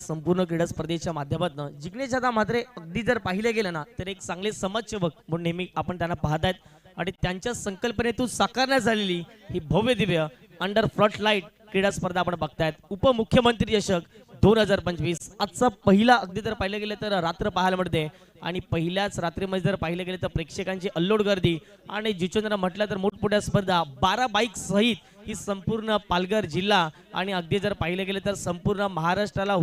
संपूर्ण क्रीडा स्पर्धेच्या माध्यमातून जिग्नेशदादा मात्रे अगदी जर पाहिले गेलं ना तर एक चांगले समाजसेवक म्हणून नेहमी आपण त्यांना पाहत आहेत आणि त्यांच्या संकल्पनेतून साकारण्यात झालेली ही भव्य दिव्य अंडर फ्लड लाईट क्रीडा स्पर्धा आपण बघतायत. उपमुख्यमंत्री चषक 2025 आजचा पहिला अगदी जर पाहिलं गेलं तर रात्र पाहायला मिळते आणि पहिल्याच रात्रीमध्ये जर पाहिलं गेलं तर प्रेक्षकांची अल्लोड गर्दी आणि जिचंद्र म्हटलं तर मोठमोठ्या स्पर्धा 12 बाईक सहित ही संपूर्ण पालघर जिल्हा आणि अगदी जर पाहिलं गेलं तर संपूर्ण महाराष्ट्राला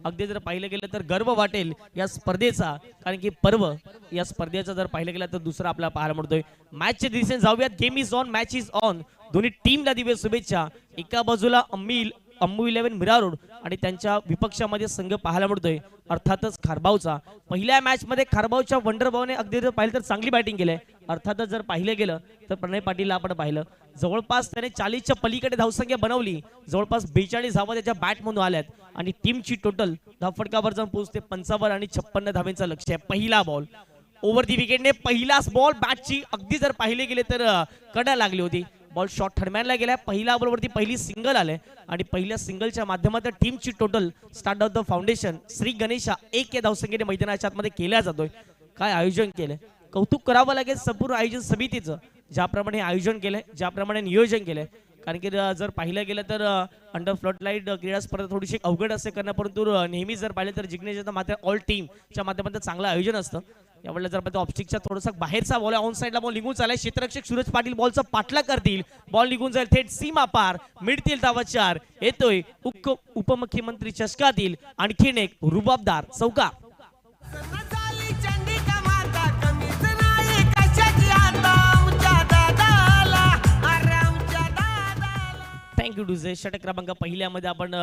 अगदी जर पाहिलं गेलं तर गर्व वाटेल या स्पर्धेचा, कारण की पर्व या स्पर्धेचा जर पाहिलं गेलं तर दुसरा आपल्याला पाहायला मिळतोय. मॅचच्या दिशेने जाऊयात. Game is on, match is on. दोन्ही टीमला दिवे शुभेच्छा. एका बाजूला अम्मू 11 मीरा रोड आणि त्यांच्या विपक्षामध्ये संघ पाहायला मिळतोय अर्थातच खारबावचा. पहिल्या मॅच मध्ये खारबावच्या वंडरभावने अगदी जर पाहिलं तर चांगली बॅटिंग केलंय. अर्थातच जर पाहिलं गेलं तर प्रणय पाटीलला आपण पाहिलं जवळपास त्याने 40च्या पलीकडे धावसंख्या बनवली. जवळपास 42 धावा त्याच्या बॅट मधून आल्यात आणि टीमची टोटल धावफटकावर जाऊन पोहोचते 55 आणि 56 धावांचं लक्ष्य आहे. पहिला बॉल ओव्हर दी विकेटने पहिलाच बॉल बॅटची अगदी जर पाहिले गेले तर कडा लागली होती. बॉल शॉट थर्डमॅनला गेलाय. पहिल्या बॉलवरती पहिली सिंगल आले आणि पहिल्या सिंगलच्या माध्यमातून टीमची total start of the foundation Shri Ganesha 1 या धावसंख्येने मैदानाच्या आतमध्ये केल्या जातोय. काय आयोजन केलंय, कौतुक करावं लागेल संपूर्ण आयोजन समितीचं, ज्याप्रमाणे आयोजन केलंय, ज्याप्रमाणे नियोजन केलंय. कारण की जर पाहिलं गेलं तर अंडर फ्लडलाईट क्रीडा स्पर्धा थोडीशी अवघड असते करणं, परंतु नेहमी जर पाहिलं तर जिग्नेशच्या मात्र ऑल टीमच्या माध्यमातून चांगलं आयोजन असतं. यावेळेला जर ऑप्स्टिकचा थोडासा बाहेरचा बॉल आहे, ऑन साईडला बॉल निघून चालाय. क्षेत्ररक्षक सूरज पाटील बॉलचा पाठलाग करतील. बॉल निघून जाईल थेट सीमा पार. मिळतील धावा 4. येतोय उपमुख्यमंत्री चषकातील आणखीन एक रुबाबदार चौका. झाली चंडिका माता कमीच नाही कशाची आता आमच्या दादाला, अरे आमच्या दादाला. थँक्यू डुझे. षटक क्रमांक पहिल्यामध्ये आपण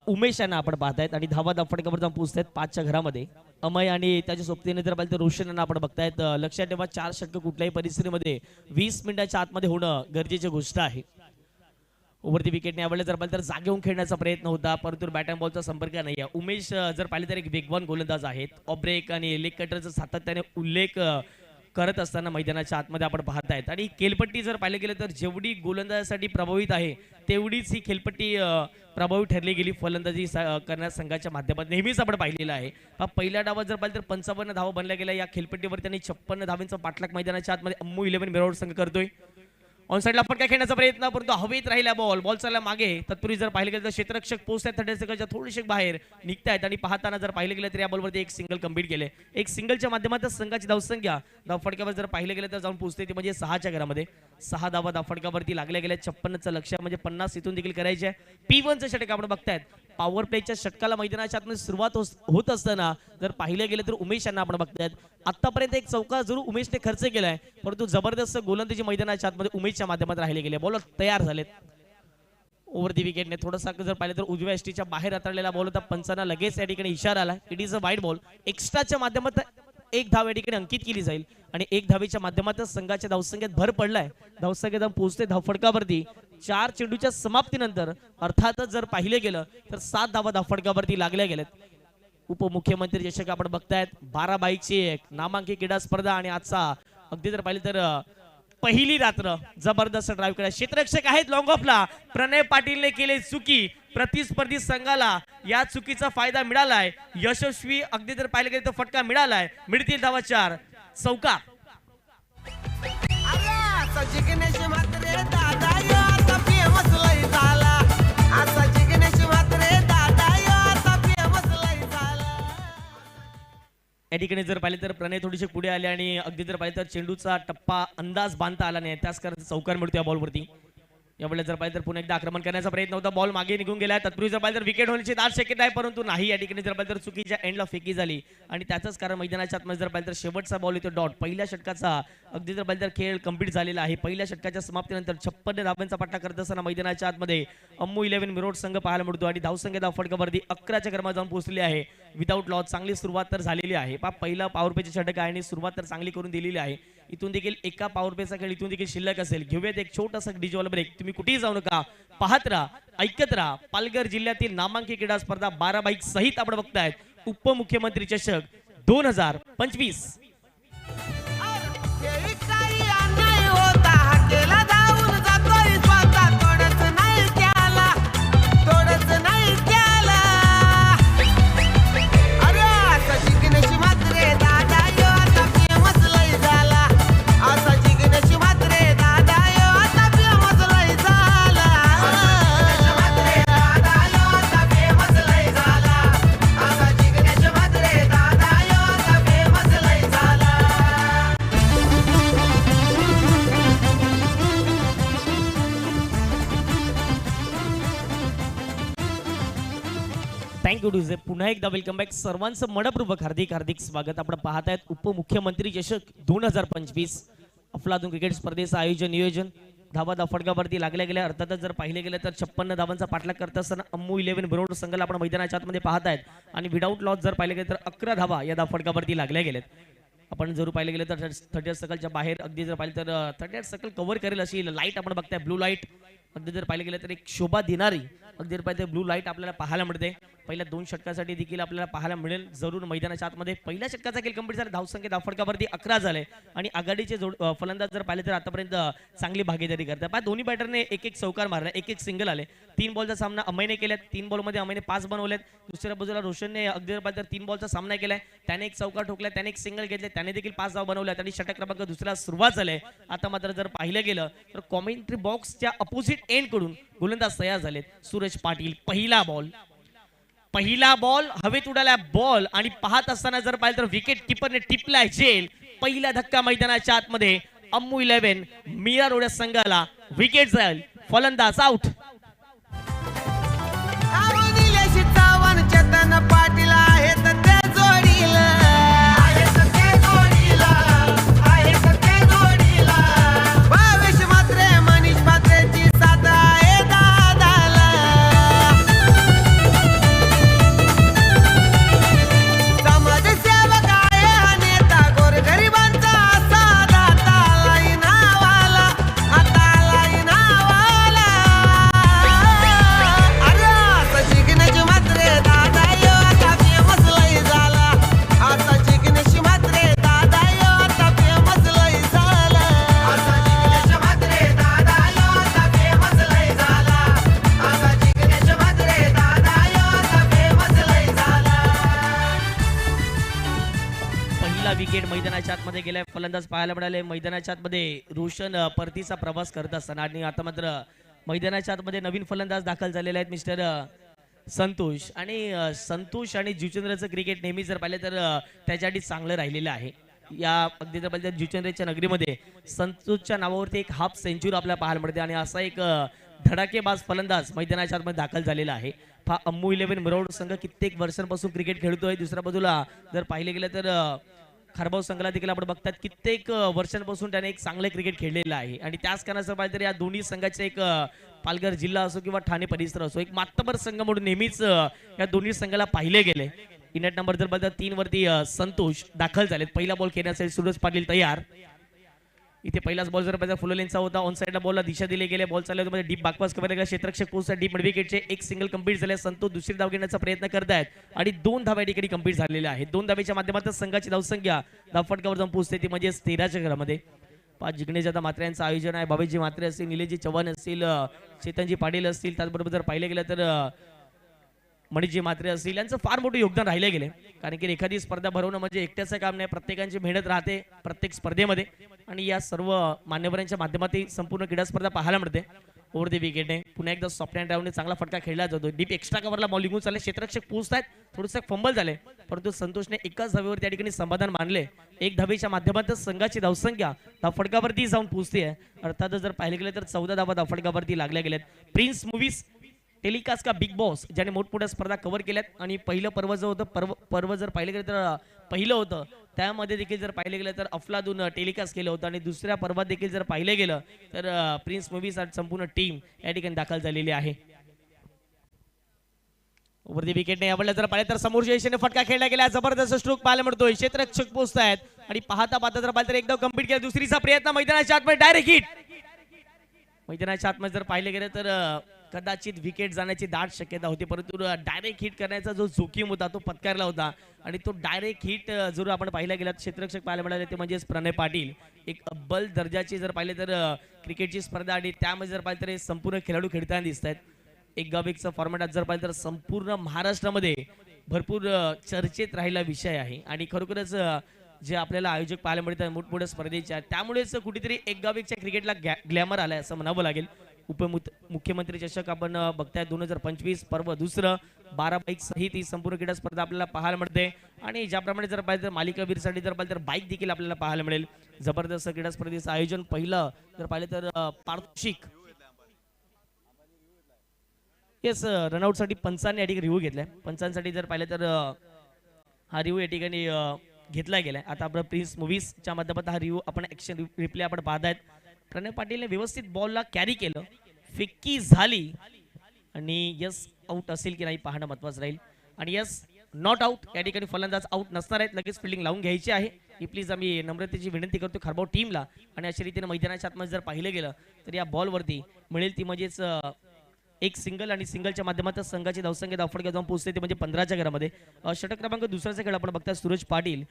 उमेश यांना आपण पाहतायत आणि धावा फटकावर जाऊन पोहोचतायत 5च्या घरामध्ये. अमय आणि त्याच्या सोबतीने जर पाहिलं तर रोशन यांना आपण बघतायत. लक्षात ठेवा 4 षटक कुठल्याही परिस्थितीमध्ये 20 मिनिटाच्या आतमध्ये होणं गरजेची गोष्ट आहे. ओव्हर विकेटने यावेळेला जर पाहिलं तर जागेहून खेळण्याचा प्रयत्न होता, परंतु बॅट अँड बॉलचा संपर्क नाही आहे. उमेश जर पाहिलं तर एक वेगवान गोलंदाज आहेत. ऑफ ब्रेक आणि लेग कटरचा सातत्याने उल्लेख करत असताना मैदानाच्या आतमध्ये आपण पाहतायत. आणि खेळपट्टी जर पाहिलं गेलं तर जेवढी गोलंदाजासाठी प्रभावित आहे तेवढीच ही खेळपट्टी प्रभावी ठरली गेली फलंदाजी करण्यास संघाच्या माध्यमातून नेहमीच आपण पाहिलेलं आहे. पहिल्या डावात जर पाहिलं तर 55 धावा बनल्या गेल्या. या खेळपट्टीवर त्यांनी 56 धावांचा पाठलाग मैदानाच्या आतमध्ये अम्मू 11 मिरावड संघ करतोय. ऑन साईडला फटका खेळण्याचा प्रयत्न, परंतु हवेत राहिला बॉल चालला मागे. तत्पूर्वी जर पाहिलं गेलं तर क्षेत्ररक्षक पोहोचतात 30 सेकंडच्या थोडीशी बाहेर निघतायत आणि पाहताना जर पाहिलं गेलं तर या बॉलवरती एक सिंगल कंप्लीट केले. एक सिंगलच्या माध्यमातून संघाची धावसंख्या धावफटक्यावर जर पाहिलं गेलं तर जाऊन पोहोचते ती म्हणजे 6च्या घरामध्ये. 6 धावा धावफटकावरती लागल्या गेल्या. 56चं लक्ष्य म्हणजे 50 इथून देखील करायचे आहे. P1चं षटक आपण बघतायत. पॉवर प्लेच्या षटकाला मैदानाच्या आतमध्ये सुरुवात होत असताना जर पाहिलं गेलं तर उमेश यांना आपण बघतायत. आतापर्यंत एक चौका जरूर उमेशने खर्च केलाय, परंतु जबरदस्त गोलंदाजी मैदानाच्या आतमध्ये उमेशच्या माध्यमात राहिले गेले. बॉलर तयार झालेत. ओव्हर दी विकेटने थोडासा जर पाहिलं तर उजव्या एसटीच्या बाहेर हाताळलेला बॉल होता. पंचांना लगेच या ठिकाणी इशारा आला. It is a wide ball. एक्स्ट्राच्या माध्यमातून 1 धाव या ठिकाणी अंकित केली जाईल आणि 1 धावेच्या माध्यमातून संघाच्या धावसंख्येत भर पडलाय. धावसंख्येत पोहोचते धावफटकावरती 4 चेंडूच्या समाप्तीनंतर. अर्थातच जर पाहिले गेलं तर 7 धावा धावफटकावरती लागल्या गेल्यात. उपमुख्यमंत्री चषक आपण बघतायत. 12 बाईकची एक नामांकित क्रीडा स्पर्धा आणि आजचा अगदी जर पाहिलं तर पहिली रात्र जबरदस्त ड्राईव्ह करा. क्षेत्ररक्षक आहेत लॉंग ऑफला. प्रणय पाटीलने केले चुकी. प्रतिस्पर्धी संघाला या चुकीचा फायदा मिळालाय. यशस्वी अगदी जर पाहिलं गेलं तर फटका मिळालाय. मिळतील धावा 4. चौका. अरे जिग्नेश मात्रे दादा यो आता फेमस लय झाला. असा जिग्नेश मात्रे दादा यो आता फेमस लय झाला. या ठिकाणी जर पाहिले तर प्रणय थोडीशी पुढे आले आणि अगदी जर पाहिलं तर चेंडूचा टप्पा अंदाज बांधता आला नाही. त्याच कारण चौकार मिळतो या बॉलवरती. यावेळेला जर पाहिलं तर पुन्हा एकदा आक्रमण करण्याचा प्रयत्न होता. बॉल मागे निघून गेला. तत्पूर्वी जर पाहिलं तर विकेट होण्याची दाट शक्यता आहे, परंतु नाही. या ठिकाणी जर पाहिलं तर चुकीच्या एंडला फेकी झाली आणि त्याचंच कारण मैदानाच्या आतमध्ये जर पाहिलं तर शेवटचा बॉल येतो डॉट. पहिल्या षटकाचा अगदी जर पाहिलं तर खेळ कंप्लीट झालेला आहे. पहिल्या षटकाच्या समाप्तीनंतर 56 धावांचा पट्टा करत असताना मैदानाच्या आतमध्ये अम्मू 11 मिरोड संघ पाहायला मिळतो आणि धावसंख्या धावफटकावरती 11च्या क्रमांकावर जाऊन पोहोचली आहे. विदाऊट लॉस चांगली सुरुवात तर झालेली आहे. पहिला पॉवर प्लेचे षटक आहे आणि सुरुवात तर चांगली करून दिलेली आहे. इथून देखील एका पॉवर प्लेचा खेळ इथून देखील शिल्लक असेल. घेऊयात एक छोटासा डिजिटल ब्रेक. तुम्ही कुठेही जाऊ नका, पाहत राहा, ऐकत राहा. पालघर जिल्ह्यातील नामांकित क्रीडा स्पर्धा 12 बाईक सहित आपण बघतायत. उपमुख्यमंत्री चषक 2025. काही अन्याय होता हाकेला धावून जातोय स्वतः. तोडच नाही त्याला, तोडच नाही त्याला. अरे असा जिग्नेश मात्रे दादा यो आता फेमस लय झाला. असा जिग्नेश मात्रे दादा यो आता फेमस लय झाला. जिग्नेश मात्रे दादा यो आता फेमस लय झाला. थँक्यू टू पुन्हा एकदा वेलकम बॅक. सर्वांचं मनपूर्वक हार्दिक हार्दिक स्वागत. आपण पाहत आहेत उपमुख्यमंत्री चषक 2025 अफलातून क्रिकेट स्पर्धेचं आयोजन नियोजन धावा फडकावरती लागल्या गेल्या. अर्थातच जर पाहिले गेलं तर 56 धावांचा पाठलाग करत असताना अम्मू 11 बिरोड संघाला आपण मैदानाच्या आतमध्ये पाहत आहेत आणि विदाऊट लॉस जर पाहिले गेलं तर 11 धावा या फडकावरती लागल्या गेल्यात. आपण जर पाहिले गेलं तर 38 सर्कलच्या बाहेर अगदी जर पाहिलं तर 38 सर्कल कव्हर करेल अशी लाईट आपण बघताय, ब्लू लाईट. अगदी जर पाहिलं गेलं तर एक शोभा देणारी अगदी जर पाहिजे ब्लू लाईट आपल्याला पाहायला मिळते. पहिल्या 2 षटकासाठी देखील आपल्याला पाहायला मिळेल जरूर मैदानाच्या आतमध्ये. पहिल्या षटकाचा खेळ कंप्लीट झाला, धावसंख्या धावफडकावरती 11 झाले आणि आघाडीचे फलंदाज जर पाहिले तर आतापर्यंत चांगली भागीदारी करतात. पण दोन्ही बॅटरने एक एक चौकार मारला, एक एक सिंगल आले. 3 बॉलचा सामना अमयने केल्यात, 3 बॉलमध्ये अमयने 5 बनवलेत. दुसऱ्या बाजूला रोशनने अगदी जर पाहिलं तर 3 बॉलचा सामना केलाय, त्याने एक चौकार ठोकला, त्याने एक सिंगल घेतले, त्याने देखील 5 धावा बनवल्यात आणि षटक क्रमांक दुसरा सुरुवात झाले. आता मात्र जर पाहिलं गेलं तर कॉमेंट्री बॉक्सच्या अपोजिट एंड कडून गोलंदाज तयार झालेत. सूरज पाटील पहिला बॉल हवेत उडाला बॉल आणि पाहत असताना जर पाहिलं तर विकेट किपरने टिपलाय जेल. पहिला धक्का मैदानाच्या आतमध्ये अम्मू 11 मीरा रोड संघाला विकेट जाईल, फलंदाज आउट. निलेश चव्हाण चेतन पाटील आहेत ते जोडीला, भावेश म्हात्रे मनीष म्हात्रेची साथ आहे दादाला. समाजसेवक आहे हा नेता, गोरगरिबांचा असा दाता लाई नावाला, आता लाई नावाला. अरे आता जिग्नेश म्हात्रे दादा यो आता फेमस लई झाला, आता जिग्नेश म्हात्रे दादा यो आता फेमस लई झाला, आता जिग्नेश म्हात्रे दादा यो आता फेमस लई झाला, आता जिग्नेश म्हात्रे दादा यो आता फेमस लई झाला. पहिला विकेट मैदानाच्या आतमध्ये गेलाय, फलंदाज पाहायला मिळाले. मैदानाच्या आतमध्ये रोशन परतीचा प्रवास करत असताना आणि आता मात्र मैदानाच्या आतमध्ये नवीन फलंदाज दाखल झालेले आहेत मिस्टर संतोष. आणि संतोष आणि जुचंद्रचं क्रिकेट नेहमी जर पाहिलं तर त्याच्यासाठी चांगलं राहिलेलं आहे. या अगदी जर पाहिलं तर जुचंद्रच्या नगरीमध्ये संतोषच्या नावावरती एक हाफ सेंचुरी आपल्याला पाहायला मिळते आणि असा एक धडाकेबाज फलंदाज मैदानाच्या आतमध्ये दाखल झालेला आहे. अम्मू 11 मिरवड संघ कित्येक वर्षांपासून क्रिकेट खेळतोय. दुसऱ्या बाजूला जर पाहिले गेलं तर खारबाव संघाला देखील आपण बघतात कित्येक वर्षांपासून त्याने एक चांगले क्रिकेट खेळलेलं आहे आणि त्याच कारणाचं पाहिजे तर या दोन्ही संघाचे एक पालघर जिल्हा असो किंवा ठाणे परिसर असो एक मातबर संघ म्हणून नेहमीच या दोन्ही संघाला पाहिले गेले. इनेट नंबर जर पाहिजे 3 वरती संतोष दाखल झालेत. पहिला बॉल खेळण्यासाठी सूरज पाटील तयार. इथे पहिलाच बॉल जर पाहिजे फुललेनचा होता, ऑन साइडला बॉलला दिशा दिली गेले. बॉल चालला होता डीप बाकपास कव्हर केला, क्षेत्ररक्षक पोहोचला डीप मिड विकेटचे एक सिंगल कंप्लीट झाले. संतोष दुसरी धाव घेण्याचा प्रयत्न करतायत आणि 2 धावा ठिकाणी कंप्लीट झालेल्या आहेत. 2 धावेच्या माध्यमातून संघाची धावसंख्या धावफटकावर जाऊन पोहोचते ती म्हणजे 13च्या घरामध्ये. 5 जिग्नेश आता मात्र्यांचं आयोजन आहे. भावेशजी मात्रे असतील, निलेशजी चव्हाण असतील, चेतनजी पाटील असतील, त्याचबरोबर जर पाहिले गेलं तर मणिजी मात्रे असतील, यांचं फार मोठं योगदान राहिले गेले. कारण की एखादी स्पर्धा भरवणं म्हणजे एकट्याचं काम नाही, प्रत्येकांची मेहनत राहते प्रत्येक स्पर्धेमध्ये आणि या सर्व मान्यवरांच्या माध्यमातून संपूर्ण क्रीडा स्पर्धा पाहायला मिळते. ओव्हर द विकेटने पुन्हा एकदा सॉफ्ट हँड राऊंडने चांगला फटका खेळला जातो. डीप एक्स्ट्रा कव्हरला बॉल निघून चालले, क्षेत्ररक्षक पोहोचतात, थोडंसं फंबल झाले परंतु संतोषने एकाच धावेवर त्या ठिकाणी समाधान मानले. एक धावेच्या माध्यमातून संघाची धावसंख्या धावफटकावरती जाऊन पोहोचते. अर्थातच जर पाहिले गेले तर 14 धावा धावफटकावरती लागल्या गेल्यात. प्रिन्स मूवीज टेलिकास्ट का बिग बॉस ज्याने मोठमोठ्या स्पर्धा कव्हर केल्यात आणि पहिलं पर्व जो होतं पर्व जर पाहिलं गेलं तर पहिलं होतं त्यामध्ये देखील जर पाहिलं गेलं तर अफलातून टेलिकास्ट केलं होतं आणि दुसऱ्या पर्वात देखील जर पाहिलं गेलं तर प्रिन्स मूवीज आणि संपूर्ण टीम या ठिकाणी दाखल झालेली आहे. वरती विकेटने आवडला जर पाहिलं तर समोरच्या दिशेने फटका खेळला गेला, जबरदस्त स्ट्रोक पाहायला मिळतोय. क्षेत्ररक्षक पोहोचतायत आणि पाहता जर पाहिलं तर एकदम कंप्लीट केला. दुसरीचा प्रयत्न मैदानाच्या आतमध्ये डायरेक्ट हिट. मैदानाच्या आतमध्ये जर पाहिले गेलं तर कदाचित विकेट जाण्याची दाट शक्यता होती परंतु डायरेक्ट हिट करण्याचा जो जोखीम होता तो पत्करला होता आणि तो डायरेक्ट हिट जर आपण पाहिला गेला क्षेत्ररक्षक पाहायला मिळाले ते म्हणजे प्रणय पाटील. एक अब्बल दर्जाची जर पाहिले तर क्रिकेटची स्पर्धा आणि त्यामध्ये जर पाहिलं तर संपूर्ण खेळाडू खेळताना दिसत आहेत. एक गाव एकचा फॉर्मॅट जर पाहिलं तर संपूर्ण महाराष्ट्रामध्ये भरपूर चर्चेत राहिला विषय आहे आणि खरोखरच जे आपल्याला आयोजक पाहायला मिळतात मोठमोठ्या स्पर्धेच्या त्यामुळेच कुठेतरी एक गाव एकच्या क्रिकेटला ग्लॅमर आलाय असं म्हणावं लागेल. उपमुख्यमंत्री चषक आपण बघताय 2025 पर्व दुसरं 12 बाईक सहित ही संपूर्ण क्रीडा स्पर्धा आपल्याला पाहायला मिळते आणि ज्याप्रमाणे जर पाहिजे तर मालिकावीरसाठी जर पाहिजे तर बाईक देखील आपल्याला पाहायला मिळेल. जबरदस्त क्रीडा स्पर्धेचं आयोजन पहिलं जर पाहिलं तर पारितोषिक येस, रनआउटसाठी पंचांनी या ठिकाणी रिव्ह्यू घेतलाय. पंचांसाठी जर पाहिलं तर हा रिव्ह्यू या ठिकाणी घेतला गेलाय. आता आपण प्रिन्स मूव्हीजच्या माध्यमातून हा रिव्ह्यू आपण ॲक्शन रिप्ले आपण पाहतायत. प्रणय पाटीलने व्यवस्थित बॉलला कॅरी केलं, फिक्की झाली आणि यस आउट असेल की नाही पाहणं महत्त्वाचं राहील. आणि यस नॉट आउट, या ठिकाणी फलंदाज आउट नसणार आहेत, लगेच फिल्डिंग लावून घ्यायची आहे. ही प्लीज आम्ही नम्रतेची विनंती करतो खारबाव टीमला. आणि अशा रीतीने मैदानाच्या आतमध्ये जर पाहिलं गेलं तर या बॉलवरती मिळेल ती म्हणजेच एक सिंगल आणि सिंगलच्या माध्यमातून संघाची धावसंख्या धावफडक्या जाऊन पोहोचते ते म्हणजे 15च्या घरामध्ये. षटक क्रमांक दुसऱ्याचा खेळ आपण बघता सूरज पाटील.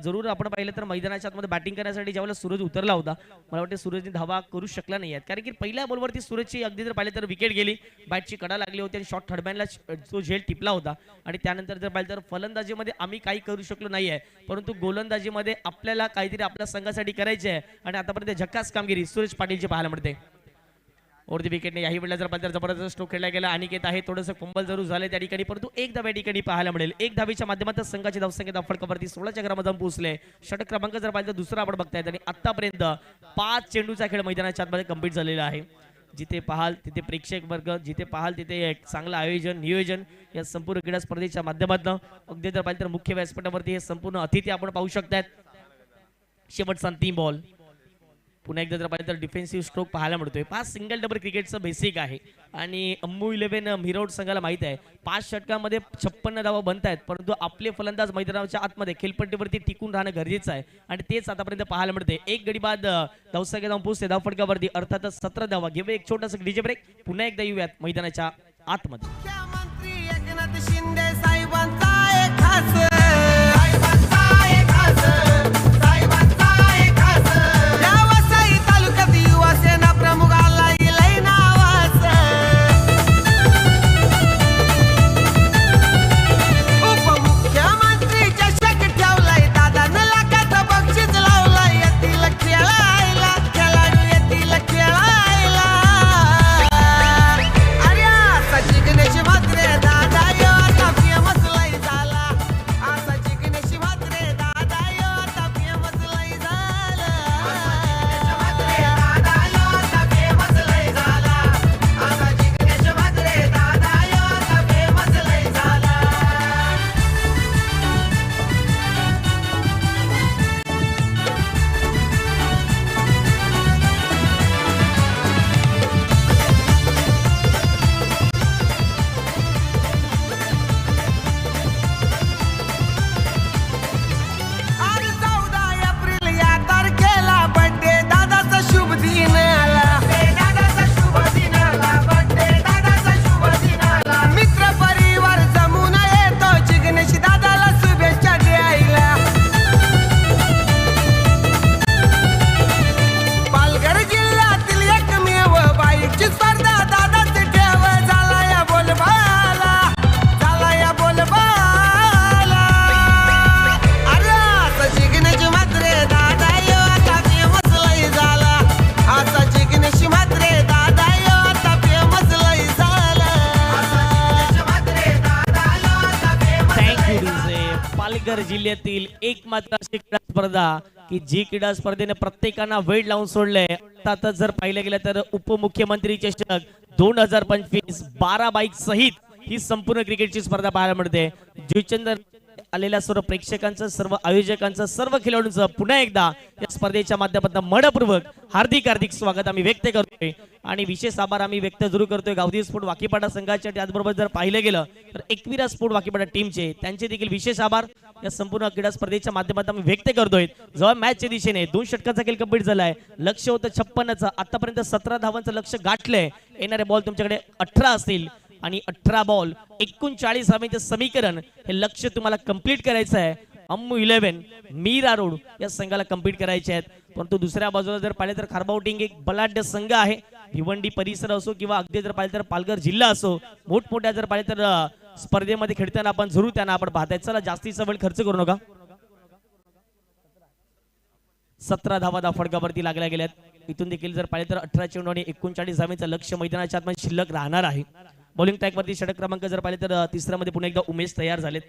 जरूर आपण पाहिलं तर मैदानाच्या आतमध्ये बॅटिंग करण्यासाठी ज्यावेळेला सूरज उतरला होता, मला वाटतं सूरजने धावा करू शकला नाही आहेत, कारण की पहिल्या बॉलवरती सूरजची अगदी जर पाहिलं तर विकेट गेली, बॅटची कडा लागली होती आणि शॉट थर्डमॅनला जो झेल टिपला होता. आणि त्यानंतर जर पाहिलं तर फलंदाजीमध्ये आम्ही काही करू शकलो नाही आहे, परंतु गोलंदाजीमध्ये आपल्याला काहीतरी आपल्या संघासाठी करायचे आहे आणि आतापर्यंत झक्कास कामगिरी सूरज पाटीलची पाहायला मिळते. वरती विकेटने याही वेळेला जर पाहिलं तर जबरदस्त स्ट्रोक खेळला गेला. अनिकेत आहे, थोडंसं फंबल जरूर झाले त्या ठिकाणी, परंतु एक धाव या ठिकाणी पाहायला मिळेल. एक धावेच्या माध्यमातून संघाची धावसंख्या धावफडकावरती 16च्या घरामध्ये पोहोचले. षटक क्रमांक जर पाहिलं तर दुसरा आपण बघतायत आणि आतापर्यंत 5 चेंडूचा खेळ मैदानाच्या आतमध्ये कंप्लीट झालेला आहे. जिथे पाहाल तिथे प्रेक्षक वर्ग, जिथे पाहाल तिथे एक चांगलं आयोजन नियोजन या संपूर्ण क्रीडा स्पर्धेच्या माध्यमातून. अगदी जर पाहिलं तर मुख्य व्यासपीठावरती हे संपूर्ण अतिथी आपण पाहू शकतात. शेवटचा 3 बॉल, पुन्हा एकदा जर पाहिलं तर डिफेन्सिव्ह स्ट्रोक पाहायला मिळतोय. 5 सिंगल डबल क्रिकेटचं बेसिक आहे आणि अम्मू 11 मिरवड संघाला माहित आहे 5 षटकामध्ये 56 धावा बनत आहेत, परंतु आपले फलंदाज मैदानाच्या आतमध्ये खेळपट्टीवरती टिकून राहणं गरजेचं आहे आणि तेच आतापर्यंत पाहायला मिळते. एक गडी बाद धावसंख्या जाऊन पोहोचते धावफडकावरती, अर्थातच 17 धावा. घेऊया एक छोटासा डीजे ब्रेक, पुन्हा एकदा येऊयात मैदानाच्या आतमध्ये. मुख्यमंत्री एकनाथ शिंदे साहेबांचा एक खास साहेबांचा एक खास साहेबांचा एक खास या वसई तालुक्यात युवा सेना प्रमुख आला इलय नावास. उपमुख्यमंत्री चषक ठेवलाय, दादानं लाखाचं बक्षीस लावलंय. येतील खेळायला खेळाडू येतील खेळायला. अरे असा जिग्नेश म्हात्रे दादा यो आता फेमस लय झाला. असा जिग्नेश म्हात्रे दादा यो आता फेमस लय झाला. म्हात्रे दादा यो आता फेमस लय झाला. असा जिग्नेश म्हात्रे दादा यो आता फेमस लय झाला. आज 14 एप्रिल या तारखेला बर्थडे दादाचा शुभ दिन आला. दादाचा शुभ दिन आला, बर्थडे दादाचा शुभ दिन आला. मित्र परिवार जमून येतो जिग्नेश दादाला शुभेच्छा द्यायला. पालघर जिल्ह्यातील एकमेव बाईकची स्पर्धा दादाच ठेव झाला या बोलबाला. झाला या बोलबाला. अरे असा जिग्नेश म्हात्रे दादा यो आता फेमस लय झाला. असा जिग्नेश म्हात्रे दादा यो आता फेमस लय झाला. असा जिग्नेश म्हात्रे दादा यो आता फेमस थँक्यू डीजे. पालघर जिल्ह्यातील एकमात्र अशी क्रीडा स्पर्धा की जी क्रीडा स्पर्धेने प्रत्येकांना वेळ लावून सोडलंय. आता जर पाहिलं गेलं तर उपमुख्यमंत्री चषक 2025 12 बाईक सहित ही संपूर्ण क्रिकेटची स्पर्धा पाहायला मिळते. जुचंदर आलेल्या सर्व प्रेक्षकांचं, सर्व आयोजकांचं, सर्व खेळाडूंचं पुन्हा एकदा या स्पर्धेच्या माध्यमातून मनपूर्वक हार्दिक हार्दिक स्वागत आम्ही व्यक्त करतोय आणि विशेष आभार आम्ही व्यक्त जरूर करतोय गावदी स्पोर्ट वाकीपाडा संघाच्या. त्याचबरोबर जर पाहिलं गेलं तर एकविरा स्पोर्ट वाकीपाडा टीमचे, त्यांचे देखील विशेष आभार या संपूर्ण क्रीडा स्पर्धेच्या माध्यमातून आम्ही व्यक्त करतोय. जेव्हा मॅचच्या दिशेने 2 षटकाचा खेळ कंप्लीट झालाय, लक्ष होतं 56चं, आतापर्यंत 17 धावांचं लक्ष गाठलंय. येणारे बॉल तुमच्याकडे 18 असतील आणि 18 बॉल 39 धावांचे समीकरण हे लक्ष तुम्हाला कंप्लीट करायचं आहे. अम्मू 11 मीरा रोड या संघाला कंप्लीट करायचे आहेत. परंतु दुसऱ्या बाजूला जर पाहिलं तर खारबाव टीम एक बलाढ्य संघ आहे. भिवंडी परिसर असो किंवा अगदी जर पाहिलं तर पालघर जिल्हा असो, मोठमोठ्या जर पाहिलं तर स्पर्धेमध्ये खेळताना आपण जरूर त्यांना आपण पाहताय. चला जास्तीचा वेळ खर्च करू नका. 17 धावा धावफडकावरती लागल्या गेल्यात. इथून देखील जर पाहिलं तर 18 चेंडू आणि 39 धावांचं लक्ष मैदानाच्या आतमध्ये शिल्लक राहणार आहे. बॉलिंग ट्रॅकवरती षटक क्रमांक जर पाहिले तर तिसऱ्यामध्ये पुन्हा एकदा उमेश तयार झालेत.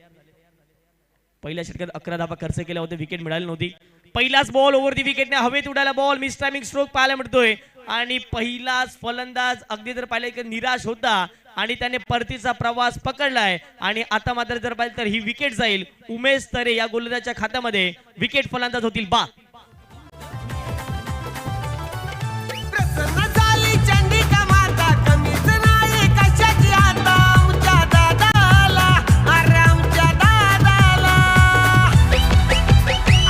पहिल्या षटकात 11 धावा खर्च केल्या होत्या, विकेट मिळाली नव्हती. पहिलाच बॉल ओव्हर दी विकेटने हवेत उडाला बॉल, मिस टायमिंग स्ट्रोक पाहायला मिळतोय आणि पहिलाच फलंदाज अगदी जर पाहिलं की निराश होता आणि त्याने परतीचा प्रवास पकडलाय आणि आता मात्र जर पाहिलं तर ही विकेट जाईल उमेश तरे या गोलंदाजाच्या खात्यामध्ये. विकेट फलंदाज होतील बा. प्रसन्न झाली चंडिका माता, कमीच नाही कशाची आता आमच्या दादाला, अरे आमच्या दादाला.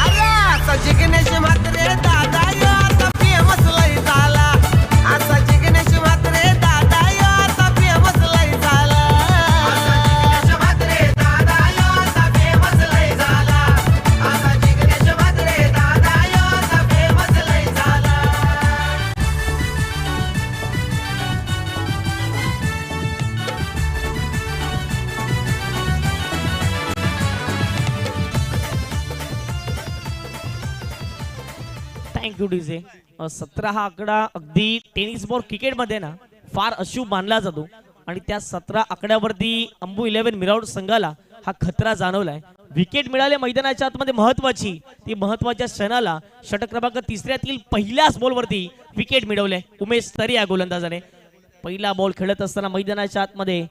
अरे असा जिग्नेश म्हात्रे दादा यो आता फेमस लय झाला, असा जिग्नेश म्हात्रे दादा यो आता फेमस लय झाला, असा जिग्नेश म्हात्रे दादा यो आता फेमस लय झाला, असा जिग्नेश म्हात्रे दादा यो आता फेमस लय झाला. Thank you DJ. 17 हा आकडा अगदी टेनिस बॉल क्रिकेटमध्ये ना फार अशुभ मानला जातो आणि त्या 17 आकड्यावरती अंबू 11 मिराऊड संघाला हा खतरा जाणवलाय. विकेट मिळाले मैदानाच्या आतमध्ये महत्वाची, ती महत्वाच्या क्षणाला षटक क्रमांक 3ऱ्यातील पहिल्याच बॉलवरती विकेट मिळवले उमेश तरे या गोलंदाजाने. पहिला बॉल खेळत असताना मैदानाच्या आतमध्ये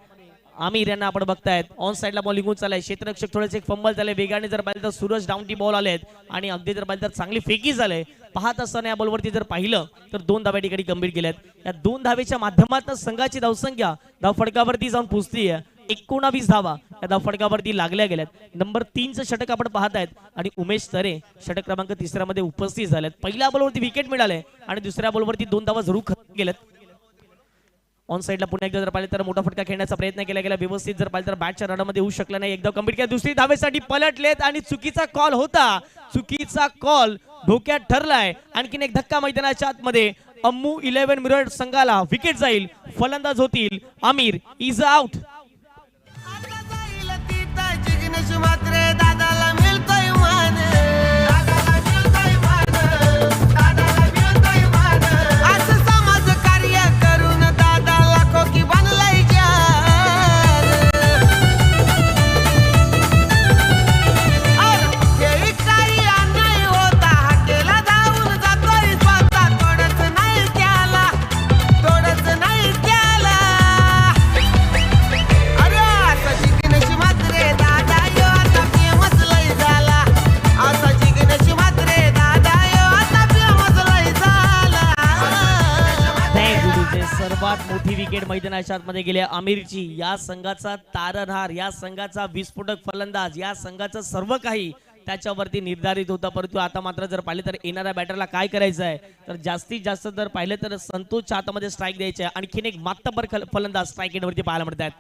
आमिर यांना आपण बघतायत ऑन साईडला बॉल निघून चाललाय. क्षेत्ररक्षक थोडेसे फंबल झाले वेगाने जर पाहिलं तर सूरज डाऊन टी बॉल आलेत आणि अगदी जर पाहिलं तर चांगली फेकी झाले. पाहत असताना या बॉलवरती जर पाहिलं तर 2 धाव्या ठिकाणी गंभीर केल्यात. या 2 धावेच्या माध्यमातून संघाची धावसंख्या धावफडकावरती जाऊन पोहोचतीये 19 धावा या धावफडकावरती लागल्या गेल्यात. नंबर 3चं षटक आपण पाहतायत आणि उमेश तरे षटक क्रमांक 3ऱ्यामध्ये उपस्थित झालेत. पहिल्या बॉलवरती विकेट मिळाले आणि दुसऱ्या बॉलवरती 2 धावा जरूर खतम गेल्यात. ऑन साईडला पुन्हा एकदा जर पाहिलं तर मोठा फटका खेळण्याचा प्रयत्न केला गेला, व्यवस्थित जर पाहिलं तर बॅटच्या रडामध्ये होऊ शकला नाही. एकदा कम्प्लीट केला, दुसरी धावेसाठी पलटलेत आणि चुकीचा कॉल होता. चुकीचा कॉल धोक्यात ठरलाय. आणखीन एक धक्का मैदानाच्या आतमध्ये अम्मू 11 मिरर संघाला विकेट जाईल. फलंदाज होतील आमिर. Is out. आता जाईल तिथं जिग्नेश म्हात्रे दादाला मिळतोय मान, दादाला मिळतोय मान, दादाला मिळतोय मान. असं समाज कार्य करून दादा लाखो की बनलाय जान. हे काही अन्याय होता हाकेला धावून जातोय स्वतः, तोडच नाही त्याला, तोडच नाही त्याला. अरे असा जिग्नेश म्हात्रे दादा यो आता फेमस लय झाला, असा जिग्नेश म्हात्रे दादा यो आता फेमस लय झाला. सर्वात मोठी विकेट मैदानाच्या आतमध्ये गेली आमिरची. या संघाचा तारणहार, या संघाचा विस्फोटक फलंदाज, या संघाचं सर्व काही त्याच्यावरती निर्धारित होतं. परंतु आता मात्र जर पाहिले तर येणाऱ्या बॅटरला काय करायचं आहे तर जास्तीत जास्त जर पाहिले तर संतोषच्या हातामध्ये स्ट्राईक द्यायचे आहे. आणखीन एक मातब्बर फलंदाज स्ट्राईक एंडवरती पाहायला मिळतात.